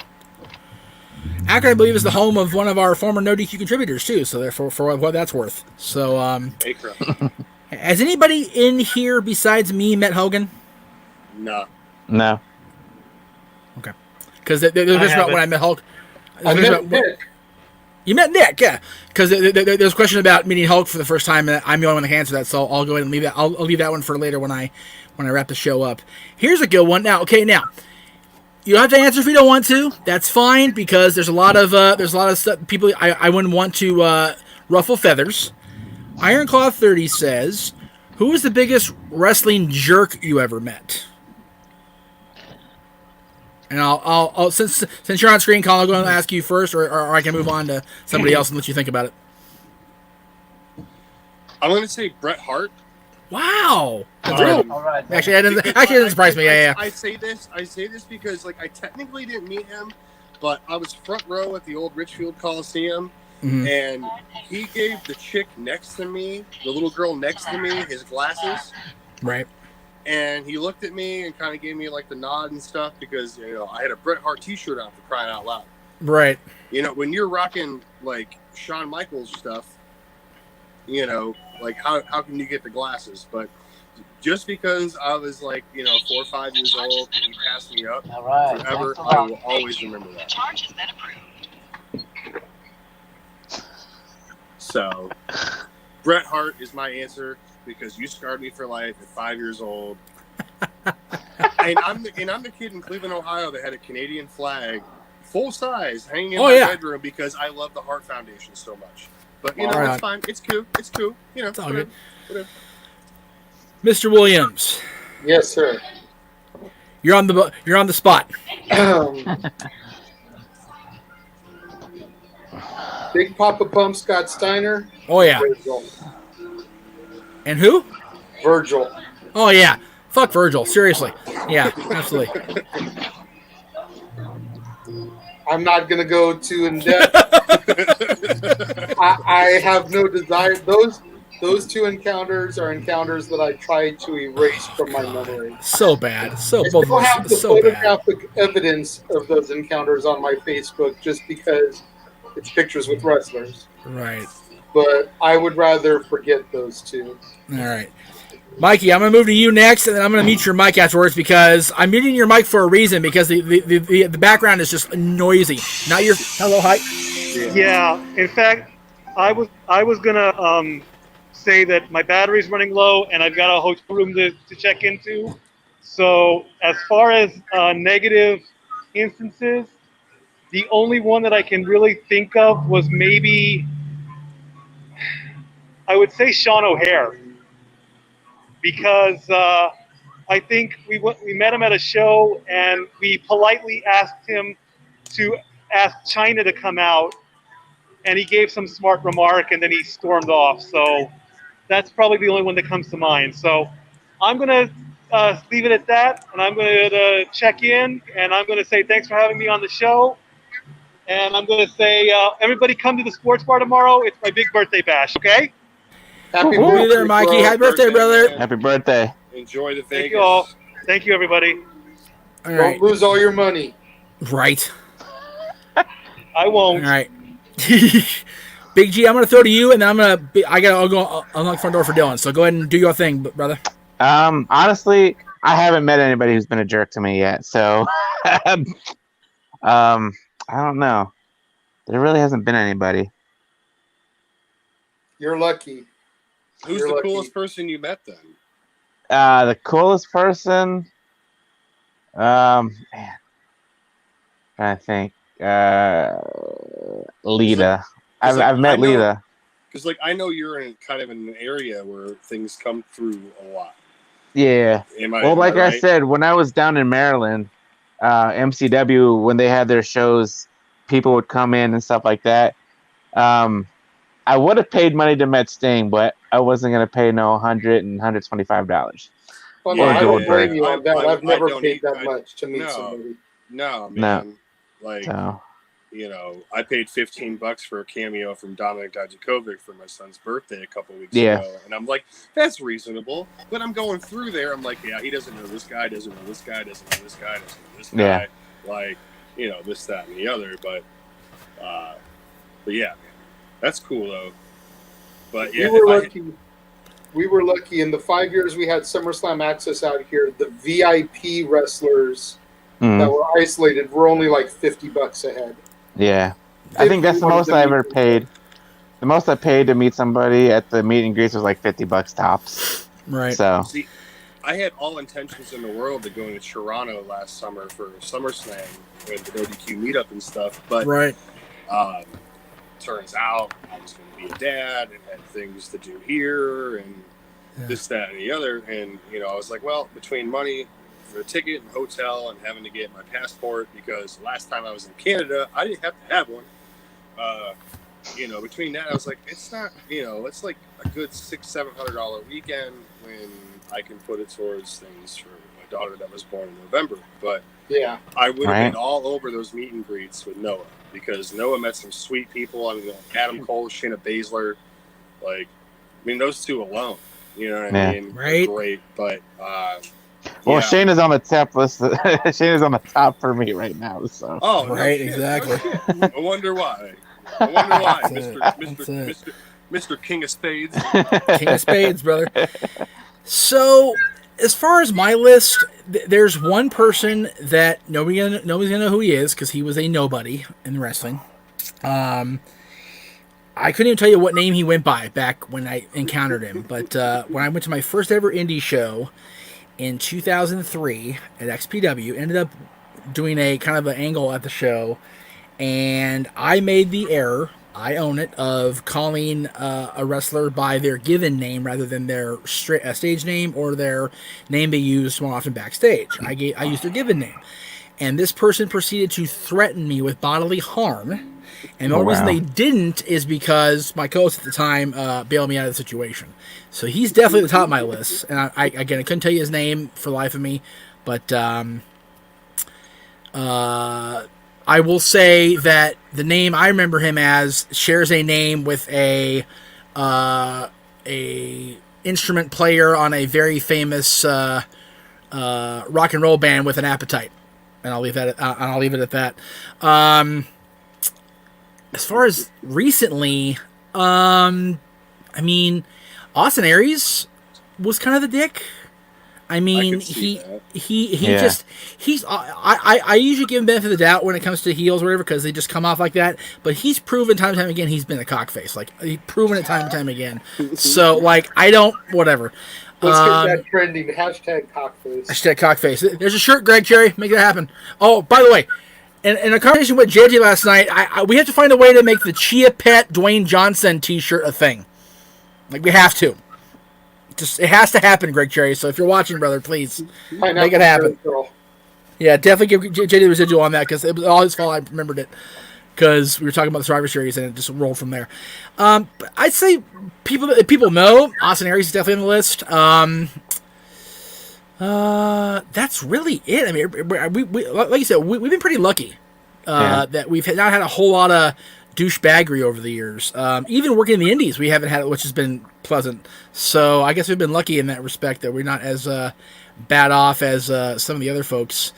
S1: Akron, I believe, is the home of one of our former No DQ contributors too. So therefore, for what that's worth. So,
S6: Akron.
S1: has anybody in here besides me met Hogan?
S6: No.
S5: No.
S1: Okay. Because there's about when I met Hulk.
S2: I
S1: there's
S2: met
S1: about-
S2: Nick.
S1: You met Nick, yeah. Because there's a question about meeting Hulk for the first time, and I'm the only one that can answer that. So I'll go ahead and leave that. I'll leave that one for later when I wrap the show up. Here's a good one. Now, you don't have to answer if you don't want to. That's fine, because there's a lot of stuff, people I wouldn't want to ruffle feathers. Ironclaw 30 says, "Who was the biggest wrestling jerk you ever met?" And I'll since you're on screen, Colin, I'll go and ask you first, or I can move on to somebody else and let you think about it.
S6: I'm going to say Bret Hart.
S1: Wow.
S2: Really?
S7: All right.
S1: Actually, it didn't surprise me. Yeah.
S6: I say this because like I technically didn't meet him, but I was front row at the old Richfield Coliseum,
S1: Mhm.
S6: and he gave the chick next to me, the little girl next to me, his glasses,
S1: Right.
S6: and he looked at me and kind of gave me like the nod and stuff because I had a Bret Hart T-shirt on, for crying out loud.
S1: Right.
S6: When you're rocking like Shawn Michaels stuff, like how can you get the glasses? But just because I was like 4 or 5 years old and he passed me up
S7: All right.
S6: forever,
S7: Thanks a
S6: I
S7: lot.
S6: will always remember that.
S8: Charge has been approved.
S6: So Bret Hart is my answer because you scarred me for life at 5 years old. and I'm the kid in Cleveland, Ohio that had a Canadian flag full size hanging in my bedroom because I love the Hart Foundation so much. But
S1: Right.
S6: it's fine. It's cool. It's cool.
S1: It's all
S6: whatever.
S1: good. Mr. Williams,
S2: Yes, sir.
S1: you're on the spot.
S2: Big Papa Pump, Scott Steiner.
S1: Oh yeah.
S2: Virgil.
S1: And who?
S2: Virgil.
S1: Oh yeah. Fuck Virgil. Seriously. Yeah, absolutely.
S2: I'm not going to go too in depth. I have no desire. Those two encounters are encounters that I try to erase from my memory.
S1: So bad. So
S2: I
S1: both
S2: still
S1: of
S2: have
S1: us.
S2: the
S1: So bad.
S2: photographic evidence of those encounters on my Facebook just because it's pictures with wrestlers.
S1: Right.
S2: But I would rather forget those two.
S1: All right. Mikey, I'm going to move to you next, and then I'm going to mute your mic afterwards because I'm muting your mic for a reason because the background is just noisy. Not your hello, hi.
S4: Yeah. In fact, I was gonna say that my battery's running low and I've got a hotel room to check into. So as far as negative instances, the only one that I can really think of was maybe, I would say Sean O'Hare, because I think we met him at a show and we politely asked him to ask China to come out, and he gave some smart remark and then he stormed off. So that's probably the only one that comes to mind. So I'm going to leave it at that, and I'm going to check in, and I'm going to say thanks for having me on the show. And I'm going to say, everybody come to the sports bar tomorrow. It's my big birthday bash, okay?
S2: Happy
S1: We'll be
S2: birthday,
S1: there, Mikey.
S2: bro.
S1: Happy birthday, brother.
S6: man.
S5: Happy birthday.
S6: Enjoy the Vegas.
S4: Thank you all. Thank you, everybody.
S1: All
S2: Don't
S1: right.
S2: lose all your money.
S1: Right.
S4: I
S1: All
S4: won't.
S1: right. Big G, I'm going to throw to you, and then I'll go unlock the front door for Dylan. So go ahead and do your thing, brother.
S5: Honestly, I haven't met anybody who's been a jerk to me yet, so I don't know. There really hasn't been anybody.
S2: You're lucky.
S6: Who's
S2: You're
S6: the
S2: lucky.
S6: coolest person you met then?
S5: The coolest person, man, I think Lita. I've met Lita.
S6: Because like I know you're in kind of an area where things come through a lot.
S5: Yeah. Well, like I
S6: right?
S5: said, when I was down in Maryland, MCW, when they had their shows, people would come in and stuff like that. I would have paid money to meet Sting, but I wasn't going to pay no $100 and $125.
S2: Well,
S6: Yeah,
S2: no, I don't
S5: Goldberg.
S2: blame you on that. I've never
S6: don't
S2: paid
S6: either.
S2: that much to meet
S6: No.
S2: somebody.
S6: No, man. Like,
S5: So,
S6: you know, I paid $15 for a cameo from Dominic Dijakovic for my son's birthday a couple weeks
S5: Yeah.
S6: ago. And I'm like, that's reasonable. But I'm going through there. I'm like, yeah, he doesn't know this guy, doesn't know this guy, doesn't know this guy, doesn't know this guy.
S5: Yeah.
S6: Like, you know, this, that, and the other. But yeah, man. That's cool, though. But yeah,
S2: We were lucky. We were lucky in the 5 years we had SummerSlam access out here. The VIP wrestlers that were isolated were only like $50 a head.
S5: yeah. I think that's the most I ever paid. The most I paid to meet somebody at the meet and greets was like $50 tops.
S1: Right.
S5: So,
S6: See, I had all intentions in the world of going to Toronto last summer for SummerSlam and the ODQ meetup and stuff, but
S1: Right.
S6: turns out I was going to be a dad and had things to do here and this, that, and the other. And, you know, I was like, well, between money for the ticket and hotel and having to get my passport, because last time I was in Canada, I didn't have to have one. You know, between that, I was like, it's not, you know, it's like a good $600-700 weekend when I can put it towards things for my daughter that was born in November. But
S2: Yeah.
S6: I would have
S5: Right.
S6: been all over those meet and greets with Noah, because Noah met some sweet people. I mean, Adam Cole, Shayna Baszler, like, I mean, those two alone, you know what
S5: Yeah.
S6: I mean?
S1: Right.
S6: Great, but
S5: well,
S6: yeah.
S5: Shane is on the top list. Shane is on the top for me right now. So,
S6: Oh, no
S1: Right,
S6: shit,
S1: exactly.
S6: no shit. I wonder why. I wonder why,
S1: That's
S6: Mr. King of Spades.
S1: King of Spades, brother. So, as far as my list, there's one person that nobody's gonna know who he is because he was a nobody in wrestling. I couldn't even tell you what name he went by back when I encountered him. But when I went to my first ever indie show in 2003 at XPW, ended up doing a kind of an angle at the show, and I made the error, I own it, of calling a wrestler by their given name rather than their stage name or their name they use more often backstage. I used their given name. And this person proceeded to threaten me with bodily harm And the only reason
S5: Wow.
S1: they didn't is because my co-host at the time bailed me out of the situation. So he's definitely at the top of my list. And I couldn't tell you his name for the life of me, but I will say that the name I remember him as shares a name with a instrument player on a very famous rock and roll band with an appetite, and I'll leave it at that. As far as recently, I mean, Austin Aries was kind of the dick. I mean,
S6: could see that.
S5: Yeah.
S1: I usually give him benefit of the doubt when it comes to heels or whatever, because they just come off like that. But he's proven time and time again he's been a cockface. Like, he's proven it time and time again. So, like, I don't, whatever.
S2: Let's get that trending. Hashtag cockface.
S1: Hashtag cockface. There's a shirt, Greg Cherry. Make that happen. Oh, by the way, in a conversation with JJ last night, we have to find a way to make the Chia Pet Dwayne Johnson t-shirt a thing. Like, we have to. It has to happen, Greg Cherry. So if you're watching, brother, please make it happen. Yeah, definitely give JJ the residual on that, because it was all his fault. I remembered it because we were talking about the Survivor Series and it just rolled from there. But I'd say people know Austin Aries is definitely on the list. That's really it. I mean, we like you said, we've been pretty lucky that we've not had a whole lot of douchebaggery over the years. Even working in the Indies, we haven't had it, which has been pleasant. So I guess we've been lucky in that respect that we're not as bad off as some of the other folks.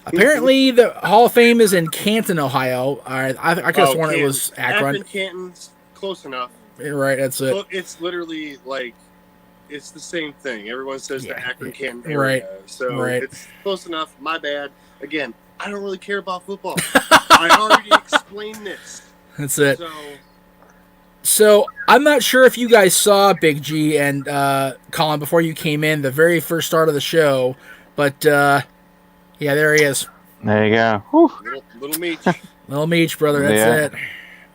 S1: Apparently, the Hall of Fame is in Canton, Ohio. I could have sworn it was Akron.
S6: Canton's close enough.
S1: Right, that's it.
S6: It's literally like it's the same thing. Everyone says the Akron Canton area,
S1: Right.
S6: so
S1: Right.
S6: it's close enough. My bad. Again, I don't really care about football. I already explained this.
S1: That's it.
S6: So
S1: So I'm not sure if you guys saw Big G and Colin before you came in, the very first start of the show, but yeah, there he is.
S5: There you go. Whew.
S6: little Meech.
S1: Little Meech, brother. That's
S5: Yeah.
S1: it.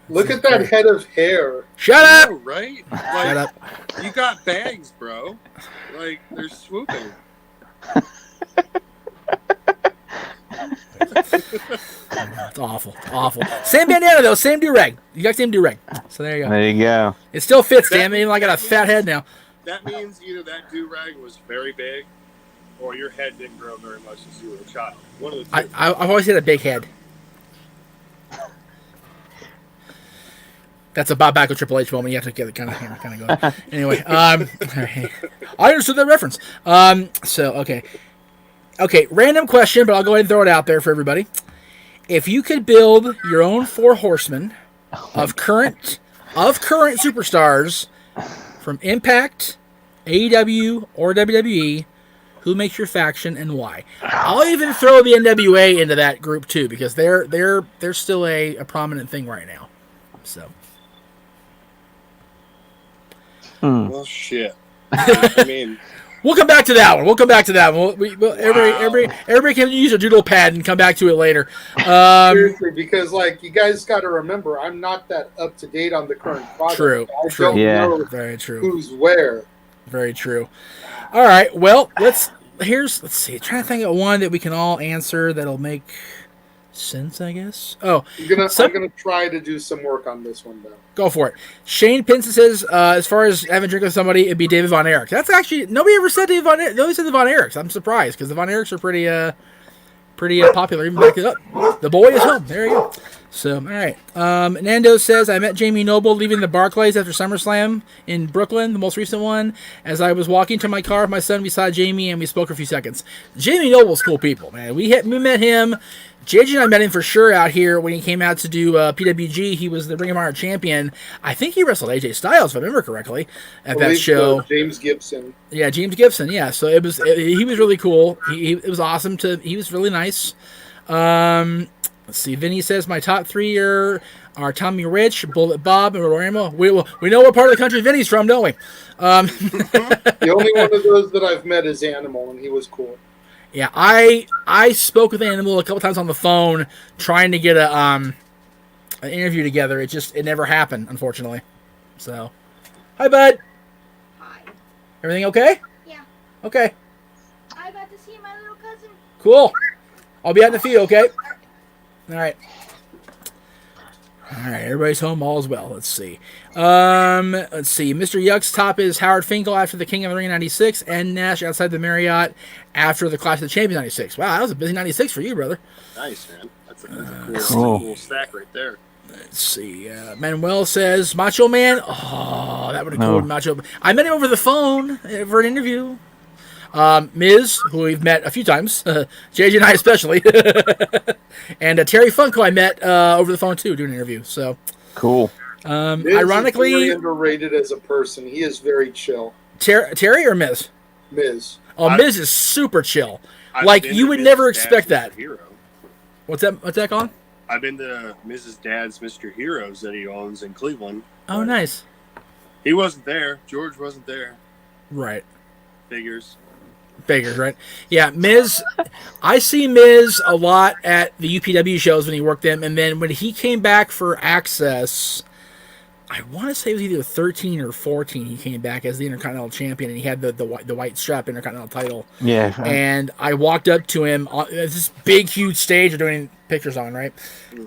S2: Look at that head of hair.
S1: Shut up.
S6: know, right? Like,
S1: Shut up.
S6: You got bags, bro. Like they're swooping.
S1: It's awful. It's awful. Same bandana though. Same do-rag. You got same do-rag. So there you go.
S5: There you go.
S1: It still fits, damn it. Even though I got a fat head now.
S6: That means either that do-rag was very big, or your head didn't grow very much as you were a child. One of the two.
S1: I've always had a big head. That's a Bob Backlund Triple H moment. You have to get it kind of go. Anyway, I understood that reference. So okay. Random question, but I'll go ahead and throw it out there for everybody. If you could build your own four horsemen of current superstars from Impact, AEW, or WWE, who makes your faction and why? I'll even throw the NWA into that group too, because they're still a prominent thing right now. So.
S6: Well, shit. I mean,
S1: we'll come back to that one. Everybody can use a doodle pad and come back to it later.
S2: Seriously, because like you guys got to remember, I'm not that up to date on the current product.
S1: True.
S2: I don't know
S1: Very true.
S2: who's where.
S1: Very true. All right. Well, let's see. Trying to think of one that we can all answer that'll make sense, I guess. Oh,
S2: I'm gonna try to do some work on this one though.
S1: Go for it. Shane Pinson says, as far as having a drink with somebody, it'd be David Von Erich. That's actually nobody ever said David Von Erich. Nobody said the Von Erichs. I'm surprised because the Von Erichs are pretty popular. Even back it up. The boy is home. There you go. So, all right. Nando says, I met Jamie Noble leaving the Barclays after SummerSlam in Brooklyn, the most recent one. As I was walking to my car with my son, we saw Jamie and we spoke for a few seconds. Jamie Noble's cool people, man. We met him. JJ and I met him for sure out here when he came out to do PWG. He was the Ring of Honor champion. I think he wrestled AJ Styles, if I remember correctly, at that show.
S2: James Gibson.
S1: Yeah, James Gibson. Yeah, so he was really cool. It was awesome he was really nice. Let's see. Vinny says my top three are Tommy Rich, Bullet Bob, and Ramo. We know what part of the country Vinny's from, don't we?
S2: The only one of those that I've met is Animal, and he was cool.
S1: Yeah, I spoke with Animal a couple times on the phone trying to get an interview together. It never happened, unfortunately. So, hi, bud.
S7: Hi.
S1: Everything okay?
S7: Yeah.
S1: Okay.
S7: I'm about to see my little cousin.
S1: Cool. I'll be out in a few. Okay. All right. All right, everybody's home, all is well. Let's see. Let's see. Mr. Yuck's top is Howard Finkel after the King of the Ring in 96 and Nash outside the Marriott after the Clash of the Champions 96. Wow, that was a busy 96 for you, brother.
S6: Nice, man. That's a
S5: Cool.
S6: cool stack right there.
S1: Let's see. Manuel says Macho Man. Oh, that would have cool Macho. I met him over the phone for an interview. Miz, who we've met a few times, JJ and I especially, and Terry Funk, who I met over the phone too, doing an interview. So
S5: Cool.
S2: Miz
S1: ironically,
S2: is very underrated as a person. He is very chill.
S1: Terry or Miz?
S2: Miz.
S1: Miz is super chill.
S6: I've
S1: Like
S6: been
S1: you
S6: to
S1: would
S6: Mrs.
S1: never
S6: Dad's
S1: expect
S6: Mr.
S1: that.
S6: Hero.
S1: What's that? What's that, Colin?
S6: I've been to Mrs. Dad's Mr. Heroes that he owns in Cleveland.
S1: Oh, nice.
S6: He wasn't there. George wasn't there.
S1: Right.
S6: Figures.
S1: Beggars, right? Yeah, Miz. I see Miz a lot at the UPW shows when he worked them, and then when he came back for Access, I want to say it was either 13 or 14. He came back as the Intercontinental Champion, and he had the white strap Intercontinental title.
S5: Yeah.
S1: And I walked up to him on this big, huge stage we're doing pictures on, right?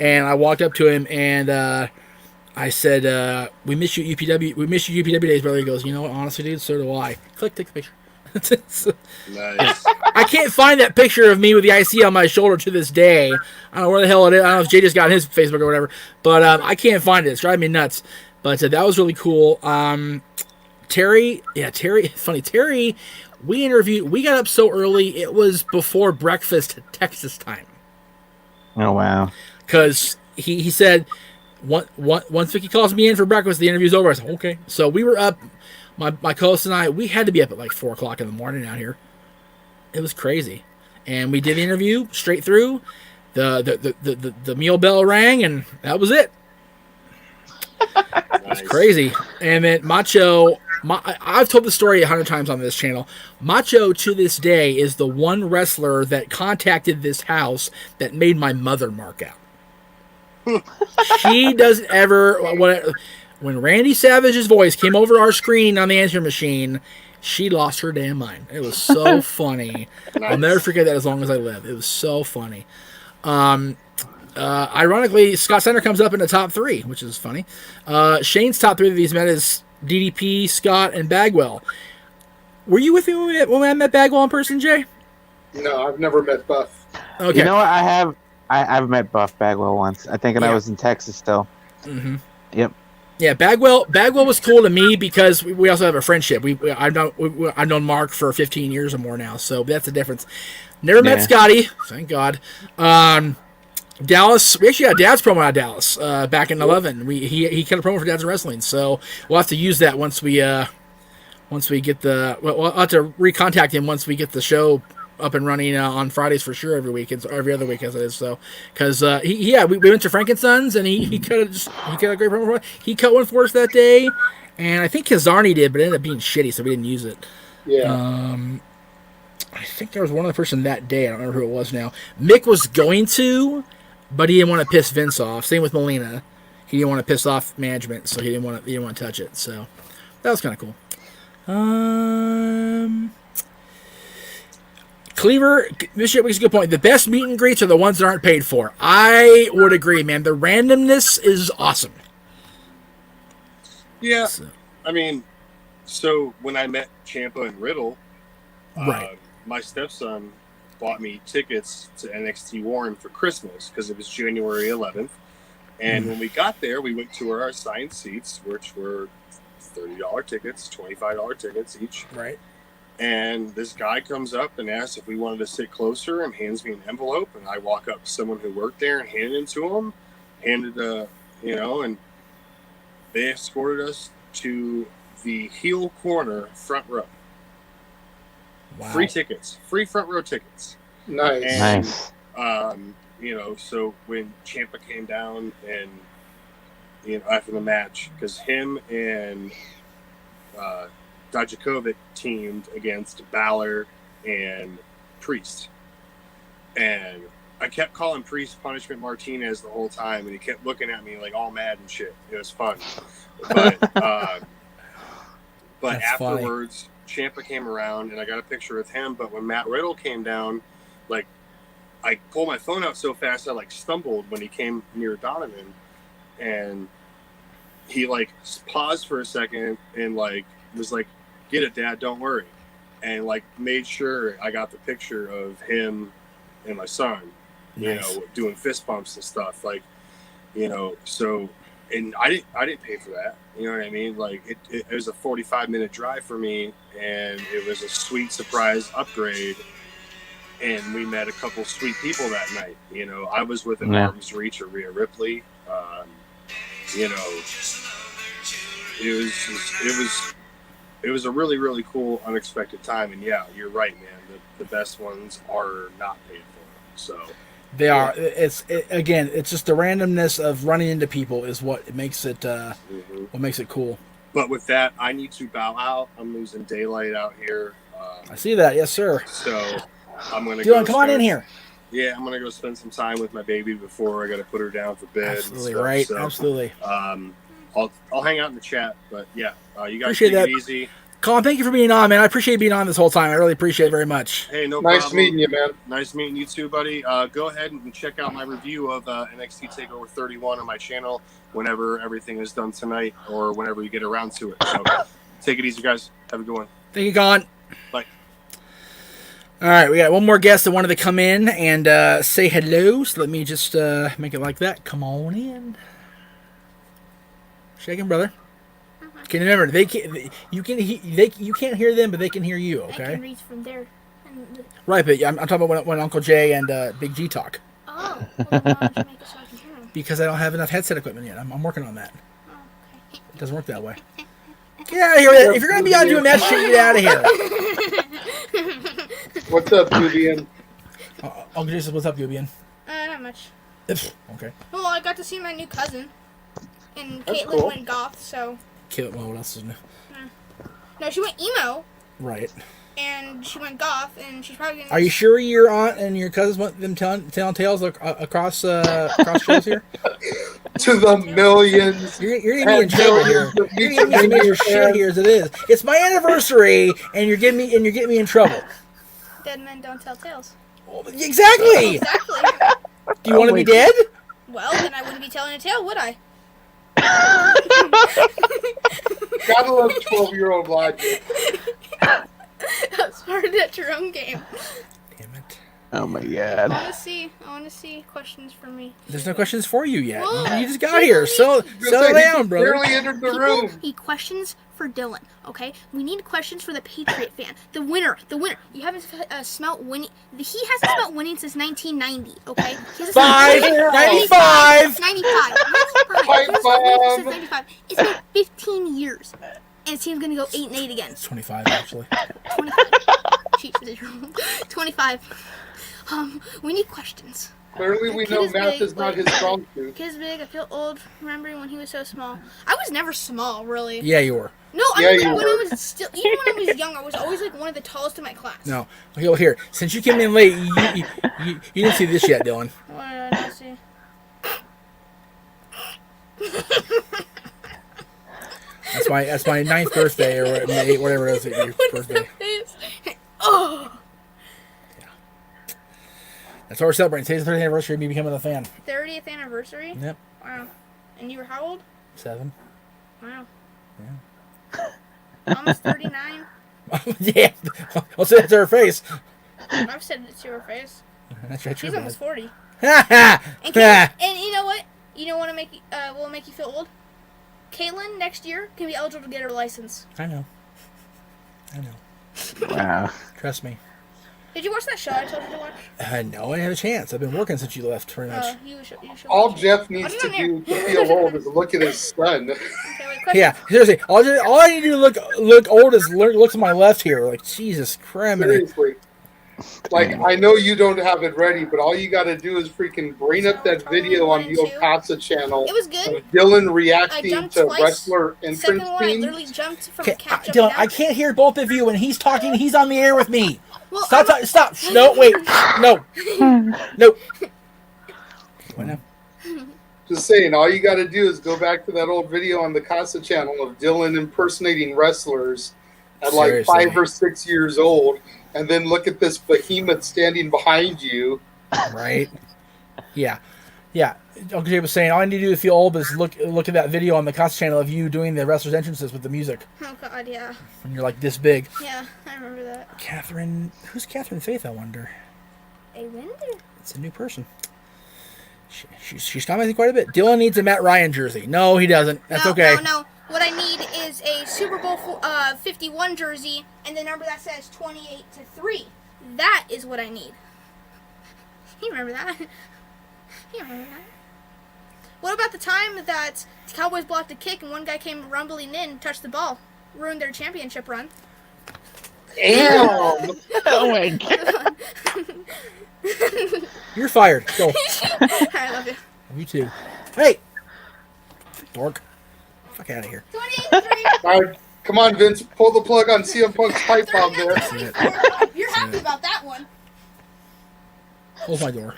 S1: And I walked up to him and I said, "We miss you, UPW. We miss you, UPW days, brother." He goes, "You know what? Honestly, dude, so do I." Click, take the picture.
S6: Nice.
S1: I can't find that picture of me with the IC on my shoulder to this day. I don't know where the hell it is. I don't know if Jay just got on his Facebook or whatever, but I can't find it. It's driving me nuts. But that was really cool. Terry, funny. Terry, we got up so early, it was before breakfast Texas time.
S5: Oh, wow.
S1: Because he said, once Vicky calls me in for breakfast, the interview's over. I said, okay. So we were up. My co-host and I, we had to be up at like 4 o'clock in the morning out here. It was crazy. And we did the interview straight through. The meal bell rang, and that was it.
S6: Nice.
S1: It's crazy. And then Macho, I've told the story 100 times on this channel. Macho, to this day, is the one wrestler that contacted this house that made my mother mark out. She doesn't ever... When Randy Savage's voice came over our screen on the answering machine, she lost her damn mind. It was so funny.
S6: Nice.
S1: I'll never forget that as long as I live. It was so funny. Ironically, Scott Steiner comes up in the top 3, which is funny. Shane's top 3 that he's met is DDP, Scott, and Bagwell. Were you with me when I met Bagwell in person, Jay?
S2: No, I've never met Buff.
S1: Okay.
S5: You know what? I've met Buff Bagwell once. I think when I was in Texas still.
S1: Mm-hmm.
S5: Yep.
S1: Yeah, Bagwell was cool to me because we also have a friendship. I've known Mark for 15 years or more now, so that's the difference. Never met Scotty, thank God. Dallas, we actually had Dad's promo out of Dallas back in 11. He cut a promo for Dad's Wrestling, so we'll have to use that once we get we'll have to recontact him once we get the show up and running on Fridays for sure every week, or every other week as it is. So, because we went to Frankenstein's and he cut a great promo. He cut one for us that day, and I think Kazarni did, but it ended up being shitty, so we didn't use it.
S2: Yeah.
S1: I think there was one other person that day. I don't remember who it was now. Mick was going to, but he didn't want to piss Vince off. Same with Molina. He didn't want to piss off management, so he didn't want to touch it. So that was kind of cool. Cleaver, Bishop makes a good point. The best meet and greets are the ones that aren't paid for. I would agree, man. The randomness is awesome.
S6: Yeah.
S1: So,
S6: I mean, so when I met Ciampa and Riddle,
S1: right.
S6: My stepson bought me tickets to NXT Warren for Christmas because it was January 11th. And when we got there, we went to our assigned seats, which were $30 tickets, $25 tickets each.
S1: Right.
S6: And this guy comes up and asks if we wanted to sit closer and hands me an envelope. And I walk up to someone who worked there and handed it to him. And they escorted us to the heel corner front row.
S1: Wow.
S6: Free tickets, free front row tickets.
S2: Nice.
S6: And,
S5: Nice.
S6: So when Ciampa came down and, after the match, because him and Dijakovic teamed against Balor and Priest. And I kept calling Priest Punishment Martinez the whole time, and he kept looking at me like all mad and shit. It was fun. But
S1: That's
S6: afterwards, Ciampa came around, and I got a picture with him. But when Matt Riddle came down, I pulled my phone out so fast I stumbled when he came near Donovan. and he like paused for a second and like was like, "Get it, Dad, don't worry," and like made sure I got the picture of him and my son, you know, doing fist bumps and stuff, like, you know. So, and I didn't pay for that, you know what I mean? Like it was a 45-minute drive for me, and it was a sweet surprise upgrade. And we met a couple sweet people that night. You know, I was within arm's reach of Rhea Ripley. You know, it was a really, really cool, unexpected time. And yeah, you're right, man. The best ones are not paid for. So
S1: they are. Again, it's just the randomness of running into people is what makes it what makes it cool.
S6: But with that, I need to bow out. I'm losing daylight out here.
S1: I see that, yes, sir.
S6: So I'm gonna
S1: Dylan, come on in here.
S6: Yeah, I'm gonna go spend some time with my baby before I gotta put her down for bed.
S1: Absolutely,
S6: and stuff.
S1: right.
S6: So,
S1: Absolutely.
S6: I'll hang out in the chat, but yeah, you guys
S1: Appreciate
S6: take
S1: that.
S6: it easy.
S1: Colin, thank you for being on, man. I appreciate you being on this whole time. I really appreciate it very much.
S6: Hey, no
S2: Nice
S6: problem.
S2: meeting you, man.
S6: Nice meeting you too, buddy. Go ahead and check out my review of NXT TakeOver 31 on my channel whenever everything is done tonight or whenever you get around to it. So take it easy, guys. Have a good one.
S1: Thank you, Colin.
S6: Bye.
S1: All right, we got one more guest that wanted to come in and say hello. So let me just make it like that. Come on in. Shaking, brother. Okay, remember you can't hear them, but they can hear you. Okay.
S7: I can reach from there.
S1: Right, but I'm talking about when Uncle Jay and Big G talk.
S7: Oh, well, then why don't you make it so I can hear them?
S1: Because I don't have enough headset equipment yet. I'm working on that.
S7: Oh, okay.
S1: It doesn't work that way. Get out of here! If you're gonna be on doing that shit, get out of here.
S2: What's up, Julian?
S1: Uncle Jay says, "What's up, Yubian?"
S7: Not much.
S1: Okay.
S7: Well, I got to see my new cousin, and
S2: That's
S7: Caitlin
S2: cool.
S7: went goth, so.
S1: Well, what else is new?
S7: No, she went emo,
S1: Right.
S7: and she went goth, and she's probably gonna.
S1: Are you sure your aunt and your cousins want them telling tales across shows here?
S2: To the millions.
S1: You're gonna be in trouble here. You're gonna get me some shit here as it is. It's my anniversary, and you're getting me in trouble.
S7: Dead men don't tell tales.
S1: Well, exactly.
S7: Exactly.
S1: Do you want to be dead?
S7: Well, then I wouldn't be telling a tale, would I?
S2: Gotta love 12-year-old logic.
S7: That's part of that Jerome game.
S1: Damn it.
S5: Oh my god.
S7: I want to see questions from me.
S1: There's no questions for you yet.
S7: Well,
S1: You just got here. Settle down, brother.
S2: Barely entered the
S7: People
S2: room.
S7: need questions for Dylan, okay? We need questions for the Patriot fan. The winner. You haven't smelt winning. He hasn't smelt winning since 1990, okay? He hasn't smelt winning-
S1: 95.
S7: 95.
S2: Pipe
S7: Since
S2: bomb.
S7: 95. It's been 15 years. And the team's going to go 8-8 again.
S1: It's 25 actually.
S7: 25. Jeez, 25. We need questions.
S2: Clearly, we
S7: Kid
S2: know
S7: is
S2: math
S7: big,
S2: is not
S7: like-
S2: his strong suit.
S7: Kid's big. I feel old remembering when he was so small. I was never small, really.
S1: Yeah, you were.
S7: No, I
S2: Yeah,
S7: mean,
S2: you
S7: when
S2: were.
S7: I was still, even when I was young, I was always like one of the tallest in my class.
S1: No. Okay, well, here. Since you came in late, you didn't see this yet, Dylan.
S7: What did I not see?
S1: That's my 9th birthday or whatever it is. Your birthday.
S7: Oh,
S1: That's what we're celebrating. Today's the 30th anniversary of me becoming a fan.
S7: 30th anniversary?
S1: Yep.
S7: Wow. And you were how old?
S1: 7.
S7: Wow.
S1: Yeah.
S7: Almost 39.
S1: Yeah. I'll say that to her face.
S7: I've said it to her face.
S1: That's right.
S7: She's almost 40.
S1: Ha
S7: And,
S1: ha.
S7: and you know what? You know what will make you feel old? Caitlin next year can be eligible to get her license.
S1: I know.
S5: Wow.
S1: Trust me.
S7: Did you watch that show I told you to watch?
S1: No, I didn't have a chance. I've been working since you left, pretty much.
S7: You should
S2: All
S7: watch it.
S2: Jeff needs
S7: I'll
S2: to
S7: do it on
S2: do
S7: air.
S2: to feel old is look at his son.
S7: Okay, wait, question.
S1: Yeah, seriously. All I need to do to look old is look to my left here. Like, Jesus Christ.
S2: Seriously. Like, I know you don't have it ready, but all you got to do is freaking bring up that video on the Okatsa channel
S7: It was good.
S2: of Dylan
S7: I
S2: reacting
S7: jumped
S2: to
S7: twice.
S2: wrestler
S7: Second
S2: entrance
S7: one, I
S2: themes.
S7: literally jumped from
S1: Okay,
S7: a cat
S1: Dylan,
S7: jumping
S1: I
S7: out.
S1: can't hear both of you when he's talking. He's on the air with me.
S7: Well,
S1: Stop!
S7: I'm-
S1: Stop! No, wait. No. No. What now?
S2: Just saying, all you got to do is go back to that old video on the Casa channel of Dylan impersonating wrestlers at like
S1: Seriously.
S2: 5 or 6 years old, and then look at this behemoth standing behind you.
S1: Right? Yeah. Yeah. Uncle Jay was saying all I need to do to feel old is look at that video on the Cost channel of you doing the wrestlers' entrances with the music.
S7: Oh God, yeah.
S1: When you're like this big.
S7: Yeah, I remember that.
S1: Catherine, who's Catherine Faith? I wonder.
S7: I wonder.
S1: It's a new person. She's commenting quite a bit. Dylan needs a Matt Ryan jersey. No, he doesn't. That's okay.
S7: No. What I need is a Super Bowl 51 jersey and the number that says 28-3. That is what I need. You remember that? You remember that? What about the time that the Cowboys blocked a kick and one guy came rumbling in and touched the ball? Ruined their championship run.
S2: Damn.
S5: Oh my god.
S1: You're fired. Go.
S7: I love you.
S1: You too. Hey! Dork. Fuck out of here.
S7: 28-3.
S2: All right, come on, Vince. Pull the plug on CM Punk's pipe bomb there.
S7: You're happy about that one.
S1: Close my door.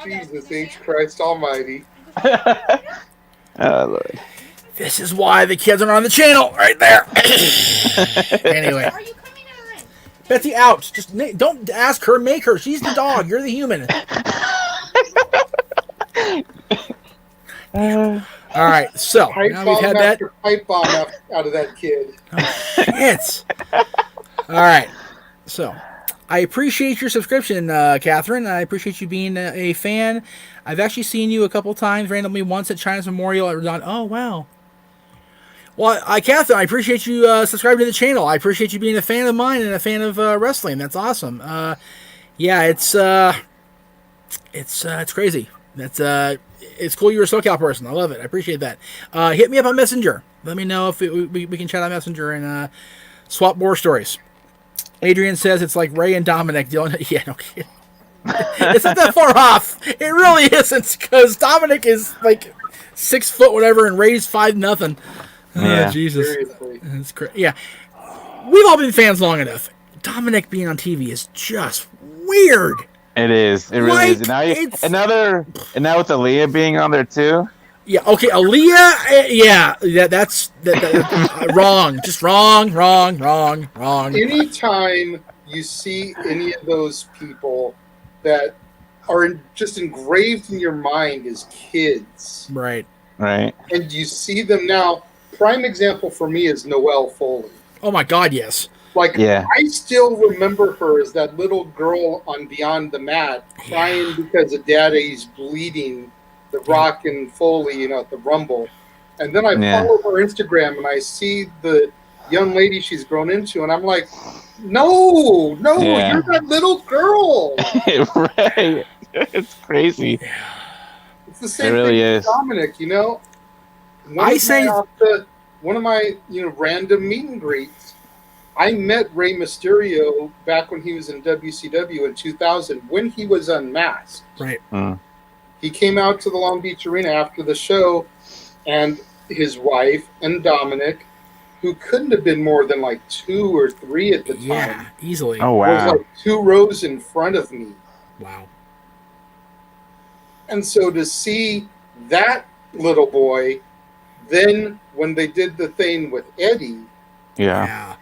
S2: Jesus H. Christ Almighty.
S5: Oh Lord.
S1: This is why the kids are on the channel. Right there. Anyway.
S7: Are you coming in?
S1: Betsy, out. Just don't ask her. Make her. She's the dog. You're the human. All right. So
S2: Pipe
S1: now we've
S2: bomb
S1: had that.
S2: after pipe bomb out of that kid.
S1: Oh, shit. All right. So I appreciate your subscription, Catherine. I appreciate you being a fan. I've actually seen you a couple times, randomly once at China's Memorial. Oh, wow. Well, Catherine, I appreciate you subscribing to the channel. I appreciate you being a fan of mine and a fan of wrestling. That's awesome. Yeah, it's crazy. It's cool you're a SoCal person. I love it. I appreciate that. Hit me up on Messenger. Let me know if we can chat on Messenger and swap more stories. Adrian says it's like Ray and Dominic. Yeah, no kidding. It's not that far off. It really isn't, because Dominic is like 6 foot whatever and Ray's 5'0".
S5: Yeah.
S1: Oh, Jesus.
S2: Seriously.
S1: It's yeah. We've all been fans long enough. Dominic being on TV is just weird.
S5: It is. It really
S1: Like,
S5: is. And now with Aaliyah being on there too.
S1: Yeah, okay, Aaliyah, that's wrong. Just wrong.
S2: Anytime you see any of those people that are just engraved in your mind as kids,
S1: Right.
S5: Right.
S2: and you see them now, prime example for me is Noelle Foley.
S1: Oh my God, yes.
S2: Like,
S5: Yeah.
S2: I still remember her as that little girl on Beyond the Mat crying because of Daddy's bleeding, the Rock and Foley, at the Rumble. And then I follow her Instagram and I see the young lady she's grown into, and I'm like, no, you're that little girl.
S5: Right. It's crazy.
S2: It's the same
S5: It really
S2: thing
S5: is.
S2: with Dominic, One of my random meet and greets, I met Rey Mysterio back when he was in WCW in 2000 when he was unmasked.
S1: Right.
S2: He came out to the Long Beach Arena after the show, and his wife and Dominic, who couldn't have been more than like 2 or 3 at the time,
S1: Yeah, easily.
S5: Oh
S2: was
S5: wow.
S2: like 2 rows in front of me.
S1: Wow.
S2: And so to see that little boy, then when they did the thing with Eddie,
S5: Yeah.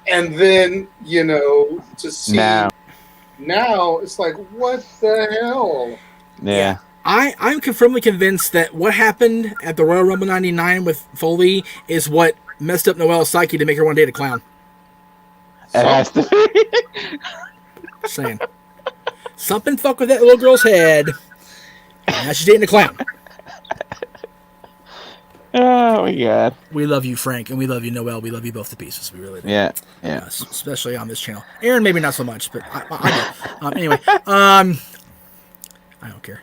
S2: and then, to see
S5: Now.
S2: it's like, what the hell?
S5: Yeah.
S1: I'm firmly convinced that what happened at the Royal Rumble 99 with Foley is what messed up Noelle's psyche to make her one date a clown.
S5: It has to be.
S1: Just saying. Something fucked with that little girl's head. And now she's dating a clown.
S5: Oh my God.
S1: We love you, Frank, and we love you, Noelle. We love you both to pieces. We really do.
S5: Yeah.
S1: Especially on this channel. Aaron, maybe not so much, but I do. Anyway, I don't care.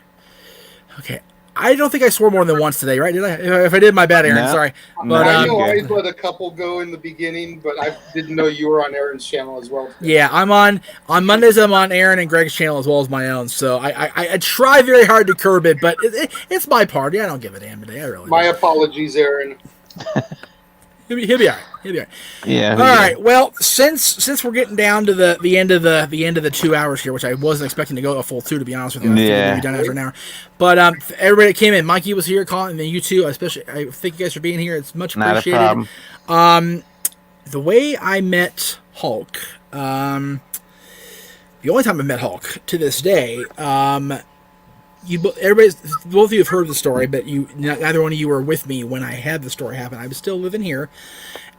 S1: Okay. I don't think I swore more than once today, right? Did I? If I did, my bad, Aaron.
S5: No.
S1: Sorry.
S5: No,
S1: But
S2: I know I
S5: good.
S2: let a couple go in the beginning, but I didn't know you were on Aaron's channel as well.
S1: yeah, I'm on Mondays. I'm on Aaron and Greg's channel as well as my own. So I try very hard to curb it, but it's my party. I don't give a damn today. I really.
S2: My
S1: don't.
S2: apologies, Aaron.
S1: He'll be all right. He'll be all right.
S5: Yeah.
S1: All right. Well, since we're getting down to the end of the 2 hours here, which I wasn't expecting to go a full 2, to be honest with you. I figured we'd be done after an hour. But everybody that came in, Mikey was here, Colin, and then you too. Especially, I thank you guys for being here. It's much
S5: Not a
S1: appreciated.
S5: problem.
S1: The way I met Hulk, the only time I met Hulk to this day, both of you have heard the story, but neither one of you were with me when I had the story happen. I was still living here,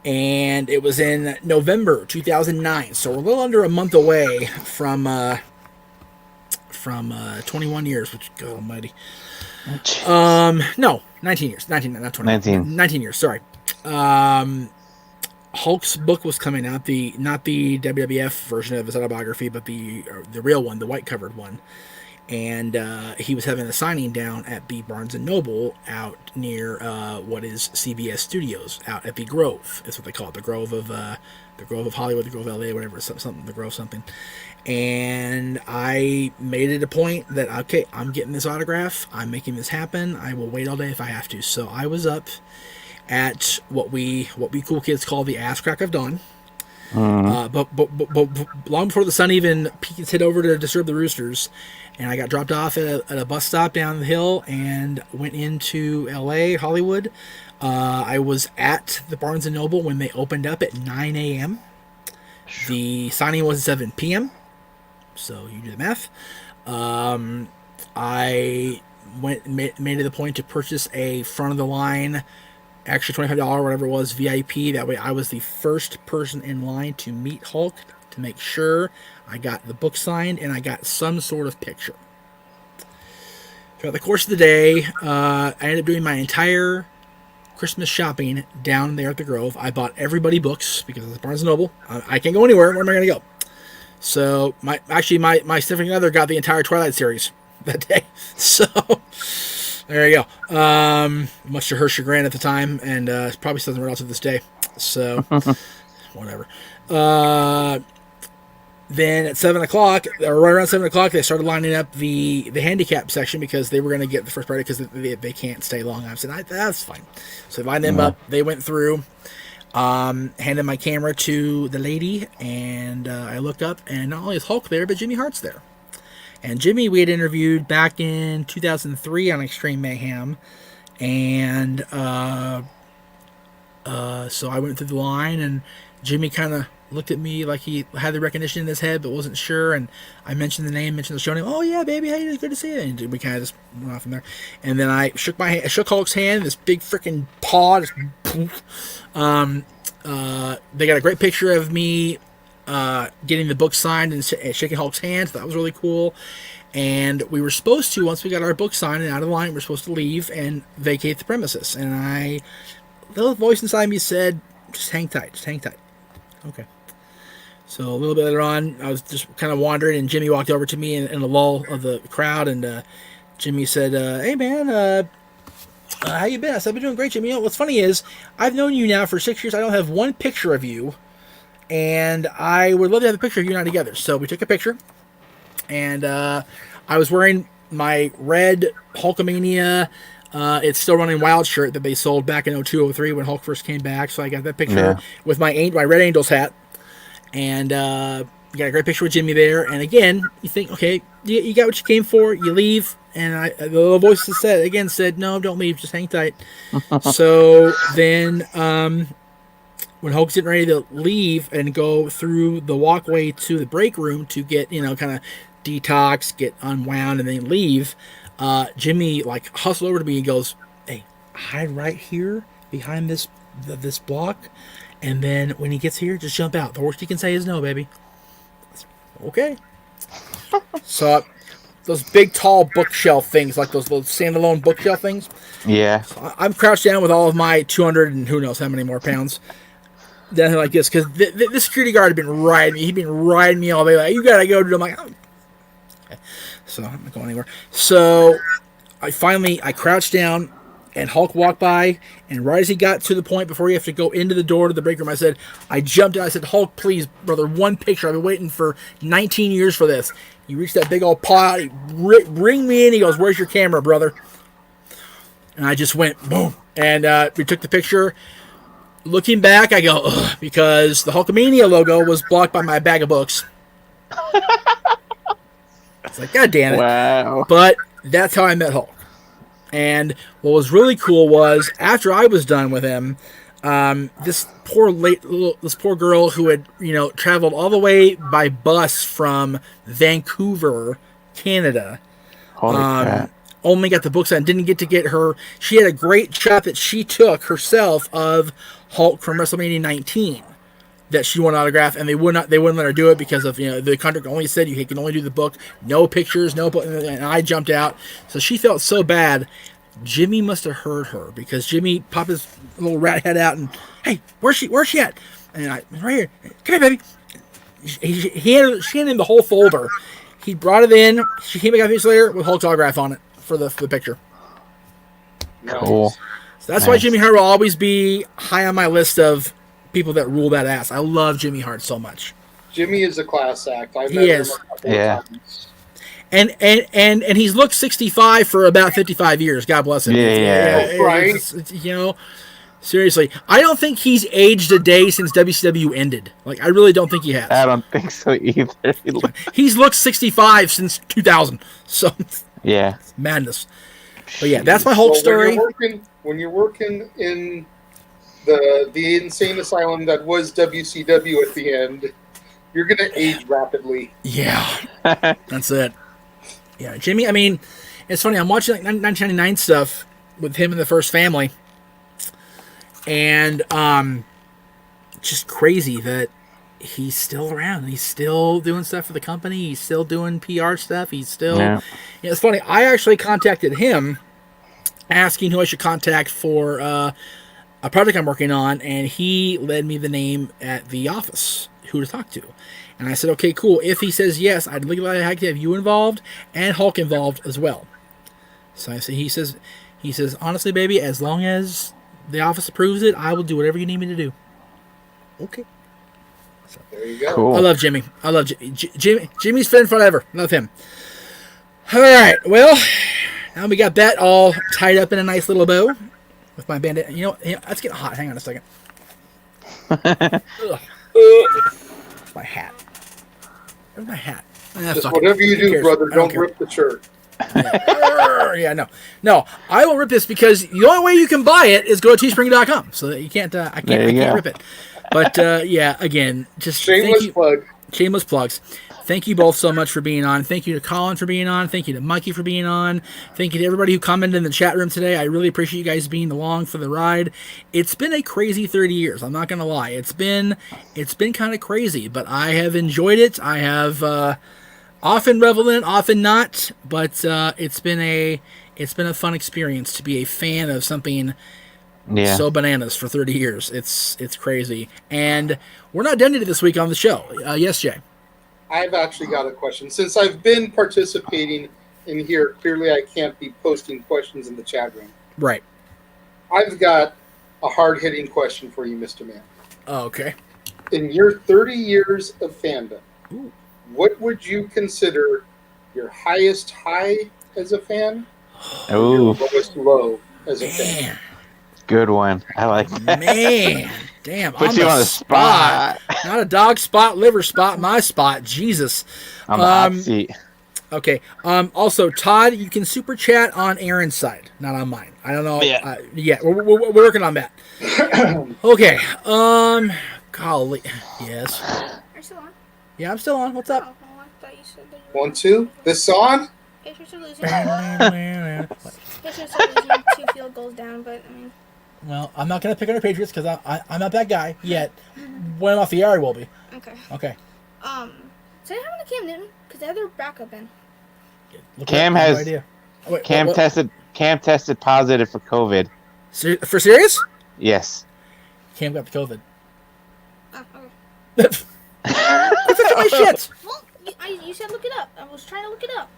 S1: and it was in November 2009, so we're a little under a month away from 21 years, which, God almighty. No, 19 years. 19, not 20. 19 years, sorry. Hulk's book was coming out, not the WWF version of his autobiography, but the real one, the white covered one. And he was having a signing down at the Barnes & Noble out near what is CBS Studios, out at the Grove. That's what they call it, the Grove of Hollywood, the Grove of LA, whatever, something, the Grove something. And I made it a point that, okay, I'm getting this autograph. I'm making this happen. I will wait all day if I have to. So I was up at what we cool kids call the ass crack of dawn. But long before the sun even peeked its head over to disturb the roosters, and I got dropped off at a bus stop down the hill and went into LA, Hollywood. I was at the Barnes & Noble when they opened up at 9 a.m. The signing was at 7 p.m. So you do the math. I made it the point to purchase a front of the line, extra $25, whatever it was, VIP. That way I was the first person in line to meet Hulk, to make sure I got the book signed and I got some sort of picture. Throughout the course of the day, I ended up doing my entire Christmas shopping down there at the Grove. I bought everybody books because it's Barnes & Noble. I can't go anywhere. Where am I going to go? So my significant other got the entire Twilight series that day. So there you go. Much to her chagrin at the time, and probably still doesn't read out to this day. So whatever. Then at 7 o'clock, or right around 7 o'clock, they started lining up the handicap section because they were going to get the first party because they can't stay long. I said, that's fine. So they lined them up. They went through, handed my camera to the lady, and I looked up, and not only is Hulk there, but Jimmy Hart's there. And Jimmy we had interviewed back in 2003 on Extreme Mayhem, and so I went through the line, and Jimmy kind of looked at me like he had the recognition in his head but wasn't sure, and I mentioned the name, mentioned the show name. Oh yeah, baby, how you doing? Good to see you. And we kind of just went off from there. And then I shook Hulk's hand, this big freaking paw, just poof. They got a great picture of me getting the book signed and shaking Hulk's hand. So that was really cool. And we were supposed to, once we got our book signed and out of the line, we're supposed to leave and vacate the premises. And the little voice inside me said, just hang tight, just hang tight. Okay. So a little bit later on, I was just kind of wandering, and Jimmy walked over to me in the lull of the crowd, and Jimmy said, hey man, how you been? I said, I've been doing great, Jimmy. You know, what's funny is, I've known you now for 6 years. I don't have one picture of you, and I would love to have a picture of you and I together. So we took a picture, and I was wearing my red Hulkamania, it's still running wild shirt that they sold back in 0203 when Hulk first came back. So I got that picture with my Red Angels hat. And you got a great picture with Jimmy there. And again, you think, okay, you got what you came for. You leave. And the little voice said, no, don't leave. Just hang tight. So then when Hulk's getting ready to leave and go through the walkway to the break room to get, kind of detox, get unwound, and then leave, Jimmy hustled over to me and goes, hey, hide right here behind this block. And then when he gets here, just jump out. The worst you can say is no, baby. Okay. So those big, tall bookshelf things, like those little standalone bookshelf things.
S5: Yeah.
S1: So I'm crouched down with all of my 200 and who knows how many more pounds. Down here like this, because the security guard had been riding me. He'd been riding me all day. Like, you gotta go, dude. I'm like, oh. Okay. So I'm not going anywhere. So I crouched down. And Hulk walked by, and right as he got to the point before you have to go into the door to the break room, I jumped in. I said, Hulk, please, brother, one picture. I've been waiting for 19 years for this. He reached that big old paw out. He ring me in. He goes, where's your camera, brother? And I just went, boom. And we took the picture. Looking back, I go, ugh, because the Hulkamania logo was blocked by my bag of books. It's like, God damn it.
S5: Wow.
S1: But that's how I met Hulk. And what was really cool was, after I was done with him, this poor girl who had traveled all the way by bus from Vancouver, Canada,
S5: Holy crap.
S1: only got the book signed, didn't get to get her. She had a great shot that she took herself of Hulk from WrestleMania 19 that she wanted autograph, and they wouldn't let her do it because of the contract only said you can only do the book, no pictures, no book, and I jumped out, so she felt so bad. Jimmy must have heard her because Jimmy popped his little rat head out and, hey, where's she at? And I, right here, come here, baby. She handed him the whole folder. He brought it in. She came back a few minutes later with Hulk's autograph on it for the picture.
S5: Cool.
S1: So that's why Jimmy Hart will always be high on my list of people that rule that ass. I love Jimmy Hart so much.
S2: Jimmy is a class act. I've
S1: He
S2: met
S1: is.
S2: him a couple of times.
S1: And he's looked 65 for about 55 years. God bless him.
S5: Yeah.
S2: Right.
S1: Seriously, I don't think he's aged a day since WCW ended. Like, I really don't think he has.
S5: I don't think so either.
S1: He's looked 65 since 2000. So,
S5: Yeah.
S1: madness. But yeah, that's my Hulk story.
S2: When you're working in the insane asylum that was WCW at the end, you're going to age rapidly.
S1: Yeah, that's it. Yeah, Jimmy, I mean, it's funny. I'm watching like 1999 stuff with him and the First Family. And just crazy that he's still around. He's still doing stuff for the company. He's still doing PR stuff. He's still...
S5: Yeah.
S1: It's funny. I actually contacted him asking who I should contact for a project I'm working on, and he led me the name at the office, who to talk to. And I said, okay, cool. If he says yes, I'd legally like to have you involved and Hulk involved as well. So I say, he says, honestly, baby, as long as the office approves it, I will do whatever you need me to do. Okay. So,
S2: There you go.
S5: Cool.
S1: I love Jimmy. I love Jimmy. Jimmy's friend forever. Love him. All right. Well, now we got that all tied up in a nice little bow with my bandit. You know, let's get hot. Hang on a second. Ugh. My hat. Where's my hat?
S2: Just whatever you do, brother, don't rip the shirt.
S1: Yeah, no, I will rip this because the only way you can buy it is go to teespring.com. So that you can't, I can't rip it. But yeah, again, just
S2: Shameless plug.
S1: Shameless plugs. Thank you both so much for being on. Thank you to Colin for being on. Thank you to Mikey for being on. Thank you to everybody who commented in the chat room today. I really appreciate you guys being along for the ride. It's been a crazy 30 years. I'm not gonna lie. It's been kind of crazy, but I have enjoyed it. I have often reveled in it, often not. But it's been a fun experience to be a fan of something so bananas for 30 years. It's crazy, and we're not done yet this week on the show. Yes, Jay.
S2: I've actually got a question. Since I've been participating in here, clearly I can't be posting questions in the chat room.
S1: Right.
S2: I've got a hard-hitting question for you, Mr. Man.
S1: Oh, okay.
S2: In your 30 years of fandom,
S1: Ooh.
S2: what would you consider your highest high as a fan? And your
S5: Ooh,
S2: lowest low as a fan?
S1: Man,
S5: good one. I like that.
S1: man, damn!
S5: Put you on the spot.
S1: Not a dog spot, liver spot, my spot. Jesus.
S5: On the hot seat.
S1: Okay. Also, Todd, you can super chat on Aaron's side, not on mine. I don't know.
S5: Yeah.
S1: We're working on that. Okay. Golly. Yes.
S7: Are you still on?
S1: Yeah, I'm still on. What's up?
S7: Oh, I thought you said that you were
S2: 1, 2. This song?
S7: Patriots are losing. Patriots are losing 2 field goals down, but I mean.
S1: Well, I'm not gonna pick on the Patriots because I'm not that guy yet. When I'm off the air, I will be.
S7: Okay.
S1: Okay.
S7: So what happened to Cam Newton? Because they had their backup in.
S5: Cam
S1: No
S5: has-
S1: idea. Oh, wait,
S5: Cam
S1: what?
S5: tested positive for COVID.
S1: For serious?
S5: Yes.
S1: Cam got the COVID.
S7: Oh, okay.
S1: What's up my shit?
S7: Well, you said look it up. I was trying to look it up.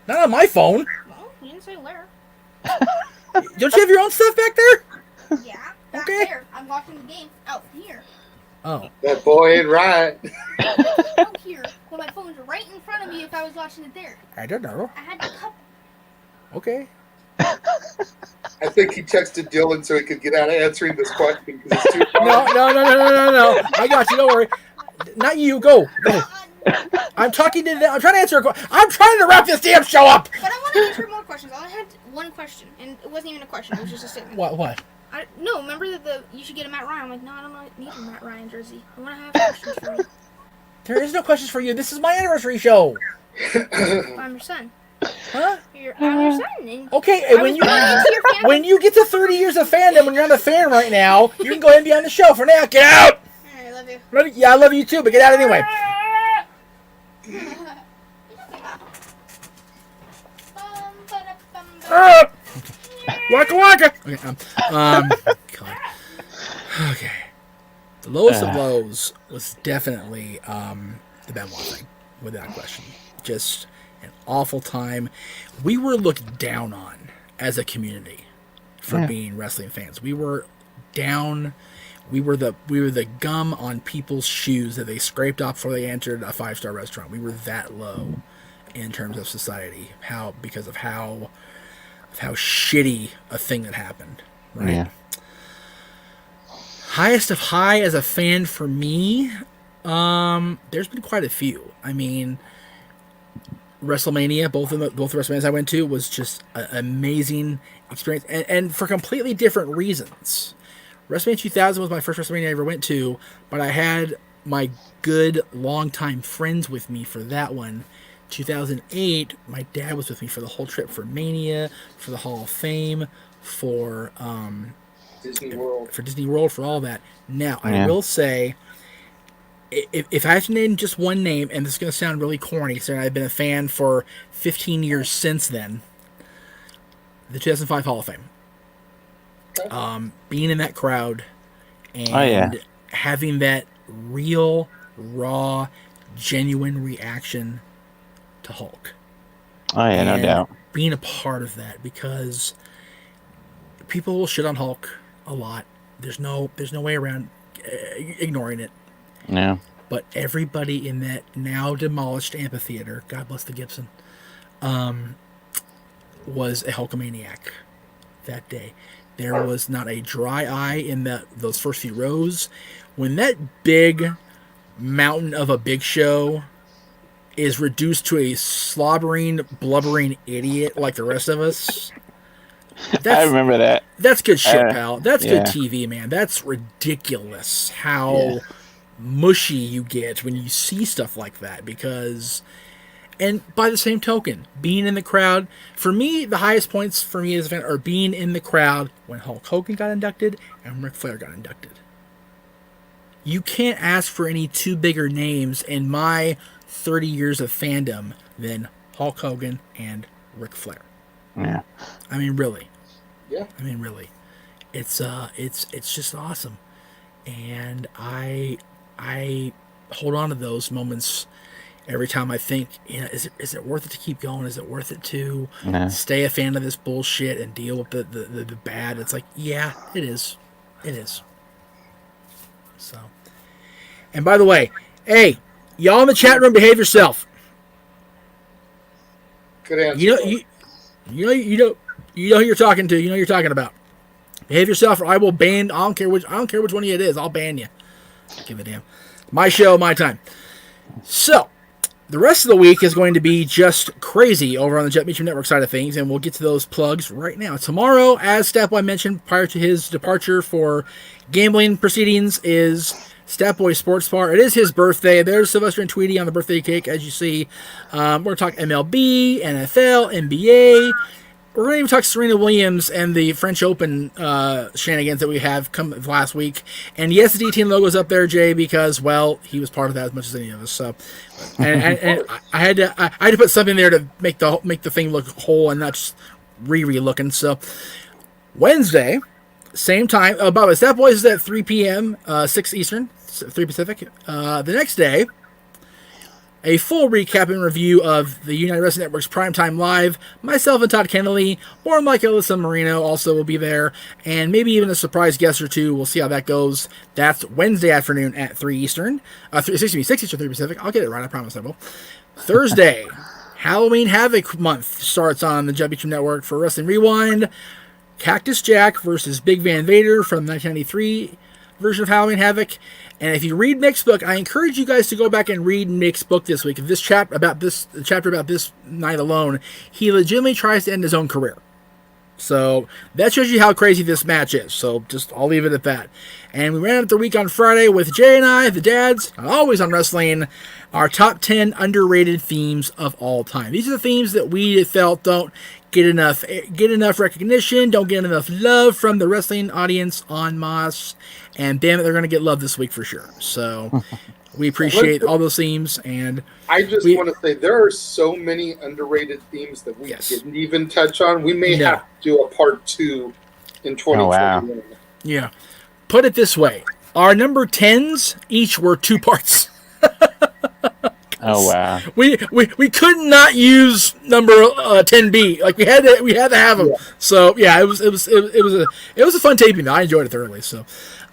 S1: Not on my phone.
S7: Well, you didn't say where.
S1: Don't you have your own stuff back there?
S7: Yeah, back
S1: Okay.
S7: there. I'm watching the game out here.
S1: Oh.
S2: That boy ain't right.
S7: Out here. Well, my phone's right in front of me if I was watching it there.
S1: I don't know.
S7: I had to cup.
S1: Okay.
S2: I think he texted Dylan so he could get out of answering this question because it's too
S1: No.
S2: hard.
S1: I got you. Don't worry. Not you. Go. I'm talking to them. I'm trying to answer a question. I'm trying to wrap this damn show up.
S7: But I want to answer more questions. I only had one question, and it wasn't even a question. It was just a statement.
S1: What?
S7: No, remember that you should get a Matt Ryan. I'm like, no, I don't need a Matt Ryan jersey. I want to have questions for you.
S1: There is no questions for you. This is my anniversary show.
S7: I'm your son.
S1: Huh?
S7: I'm your son. And
S1: Okay,
S7: I
S1: and
S7: was born into your family.
S1: when you get to 30 years of fandom, when you're on the fan right now, you can go ahead and be on the show. For now, get out!
S7: I love you.
S1: Yeah, I love you too, but get out anyway. Waka waka! Okay, God. Okay. The lowest of lows was definitely the Benoit thing, without question. Just an awful time. We were looked down on as a community for being wrestling fans. We were down. We were the gum on people's shoes that they scraped off before they entered a 5-star restaurant. We were that low in terms of society. Because of how shitty a thing that happened. Right.
S5: Yeah.
S1: Highest of high as a fan for me, there's been quite a few. I mean, WrestleMania, both the WrestleManias I went to was just an amazing experience, and for completely different reasons. WrestleMania 2000 was my first WrestleMania I ever went to, but I had my good longtime friends with me for that one. 2008, my dad was with me for the whole trip, for Mania, for the Hall of Fame, for
S2: Disney World.
S1: For all that. Now, I will say, if I have to name just one name, and this is going to sound really corny, so I've been a fan for 15 years since then, the 2005 Hall of Fame. Being in that crowd and having that real, raw, genuine reaction to Hulk.
S5: Oh yeah, no doubt.
S1: Being a part of that, because people will shit on Hulk a lot. There's no way around ignoring it.
S5: Yeah.
S1: But everybody in that now demolished amphitheater, God bless the Gibson, was a Hulkamaniac that day. There was not a dry eye in those first few rows. When that big mountain of a Big Show is reduced to a slobbering, blubbering idiot like the rest of us,
S5: I remember that.
S1: That's good shit, pal. That's
S5: yeah.
S1: good TV, man. That's ridiculous how mushy you get when you see stuff like that, because... And by the same token, being in the crowd, for me, the highest points for me as a fan are being in the crowd when Hulk Hogan got inducted and Ric Flair got inducted. You can't ask for any two bigger names in my 30 years of fandom than Hulk Hogan and Ric Flair.
S5: Yeah.
S1: I mean, really.
S2: Yeah.
S1: I mean, really. It's just awesome. And I hold on to those moments every time I think, is it worth it to keep going? Is it worth it to stay a fan of this bullshit and deal with the bad? It's like, yeah, it is. It is. So, and by the way, hey, y'all in the chat room, behave yourself.
S2: Good answer.
S1: You know who you're talking to. You know who you're talking about. Behave yourself, or I will ban. I don't care which one of you it is. I'll ban you. Give a damn. My show, my time. So, the rest of the week is going to be just crazy over on the Jeff Meacham Network side of things, and we'll get to those plugs right now. Tomorrow, as Statboy mentioned prior to his departure for gambling proceedings, is Statboy Sports Bar. It is his birthday. There's Sylvester and Tweety on the birthday cake, as you see. We're going to talk MLB, NFL, NBA. We're going to even talk Serena Williams and the French Open shenanigans that we have come last week. And yes, the D-Team logo's up there, Jay, because, well, he was part of that as much as any of us. So, and I had to put something there to make the thing look whole and not just looking. So, Wednesday, same time. By the way, Stat Boys is at 3 p.m., 6 Eastern, 3 Pacific. The next day, a full recap and review of the United Wrestling Network's Primetime Live. Myself and Todd Kennelly, or like Alyssa Marino, also will be there, and maybe even a surprise guest or two. We'll see how that goes. That's Wednesday afternoon at 3 Eastern. 6 Eastern, 3 Pacific. I'll get it right, I promise I will. Thursday, Halloween Havoc month starts on the Jeff Meacham Network for Wrestling Rewind. Cactus Jack versus Big Van Vader from 1993 version of Halloween Havoc. And if you read Nick's book, I encourage you guys to go back and read Nick's book this week. The chapter about this night alone, he legitimately tries to end his own career. So that shows you how crazy this match is. So I'll leave it at that. And we ran up the week on Friday with Jay and I, the dads, always on wrestling, our top 10 underrated themes of all time. These are the themes that we felt don't get enough recognition, don't get enough love from the wrestling audience en masse. And damn it, they're going to get love this week for sure. So we appreciate all those themes. And
S2: I just want to say there are so many underrated themes that we didn't even touch on. We may have to do a part 2 in 2021.
S5: Oh, wow.
S1: Yeah. Put it this way. Our number 10s each were 2 parts.
S5: Oh wow.
S1: We could not use number 10B. Like we had to have them. Yeah. So yeah, it was a fun taping though. I enjoyed it thoroughly. So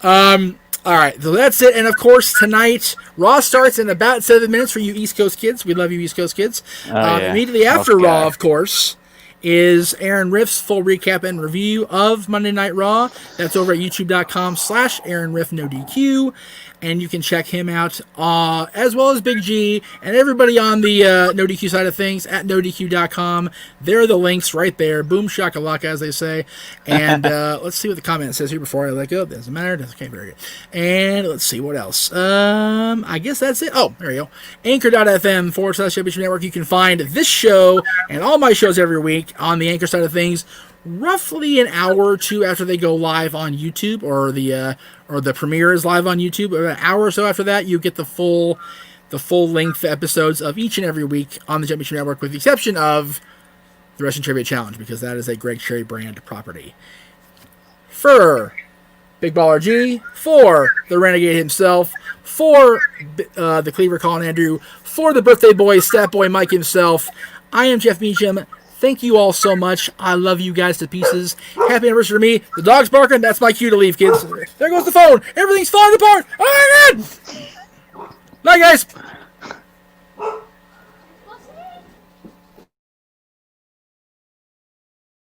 S1: all right, so that's it. And of course tonight Raw starts in about 7 minutes for you East Coast kids. We love you East Coast kids. Immediately after Raw, of course, is Aaron Riff's full recap and review of Monday Night Raw. That's over at youtube.com/Aaron Riff No DQ. And you can check him out, as well as Big G and everybody on the No DQ side of things at NoDQ.com. There are the links right there. Boom shakalaka, as they say. And let's see what the comment says here before I let go. Doesn't matter. Okay, very good. And let's see what else. I guess that's it. Oh, there you go. Anchor.fm/Championship Network. You can find this show and all my shows every week on the Anchor side of things. Roughly an hour or two after they go live on YouTube, or the premiere is live on YouTube. About an hour or so after that, you get the full length episodes of each and every week on the Championship Network, with the exception of the Wrestling Trivia Challenge, because that is a Greg Cherry brand property. For Big Baller G, for the Renegade himself, for the Cleaver Colin Andrew, for the birthday boy, Stat Boy Mike himself, I am Jeff Meacham. Thank you all so much. I love you guys to pieces. Happy anniversary to me. The dog's barking. That's my cue to leave, kids. There goes the phone. Everything's falling apart. Oh, my God. Night, guys.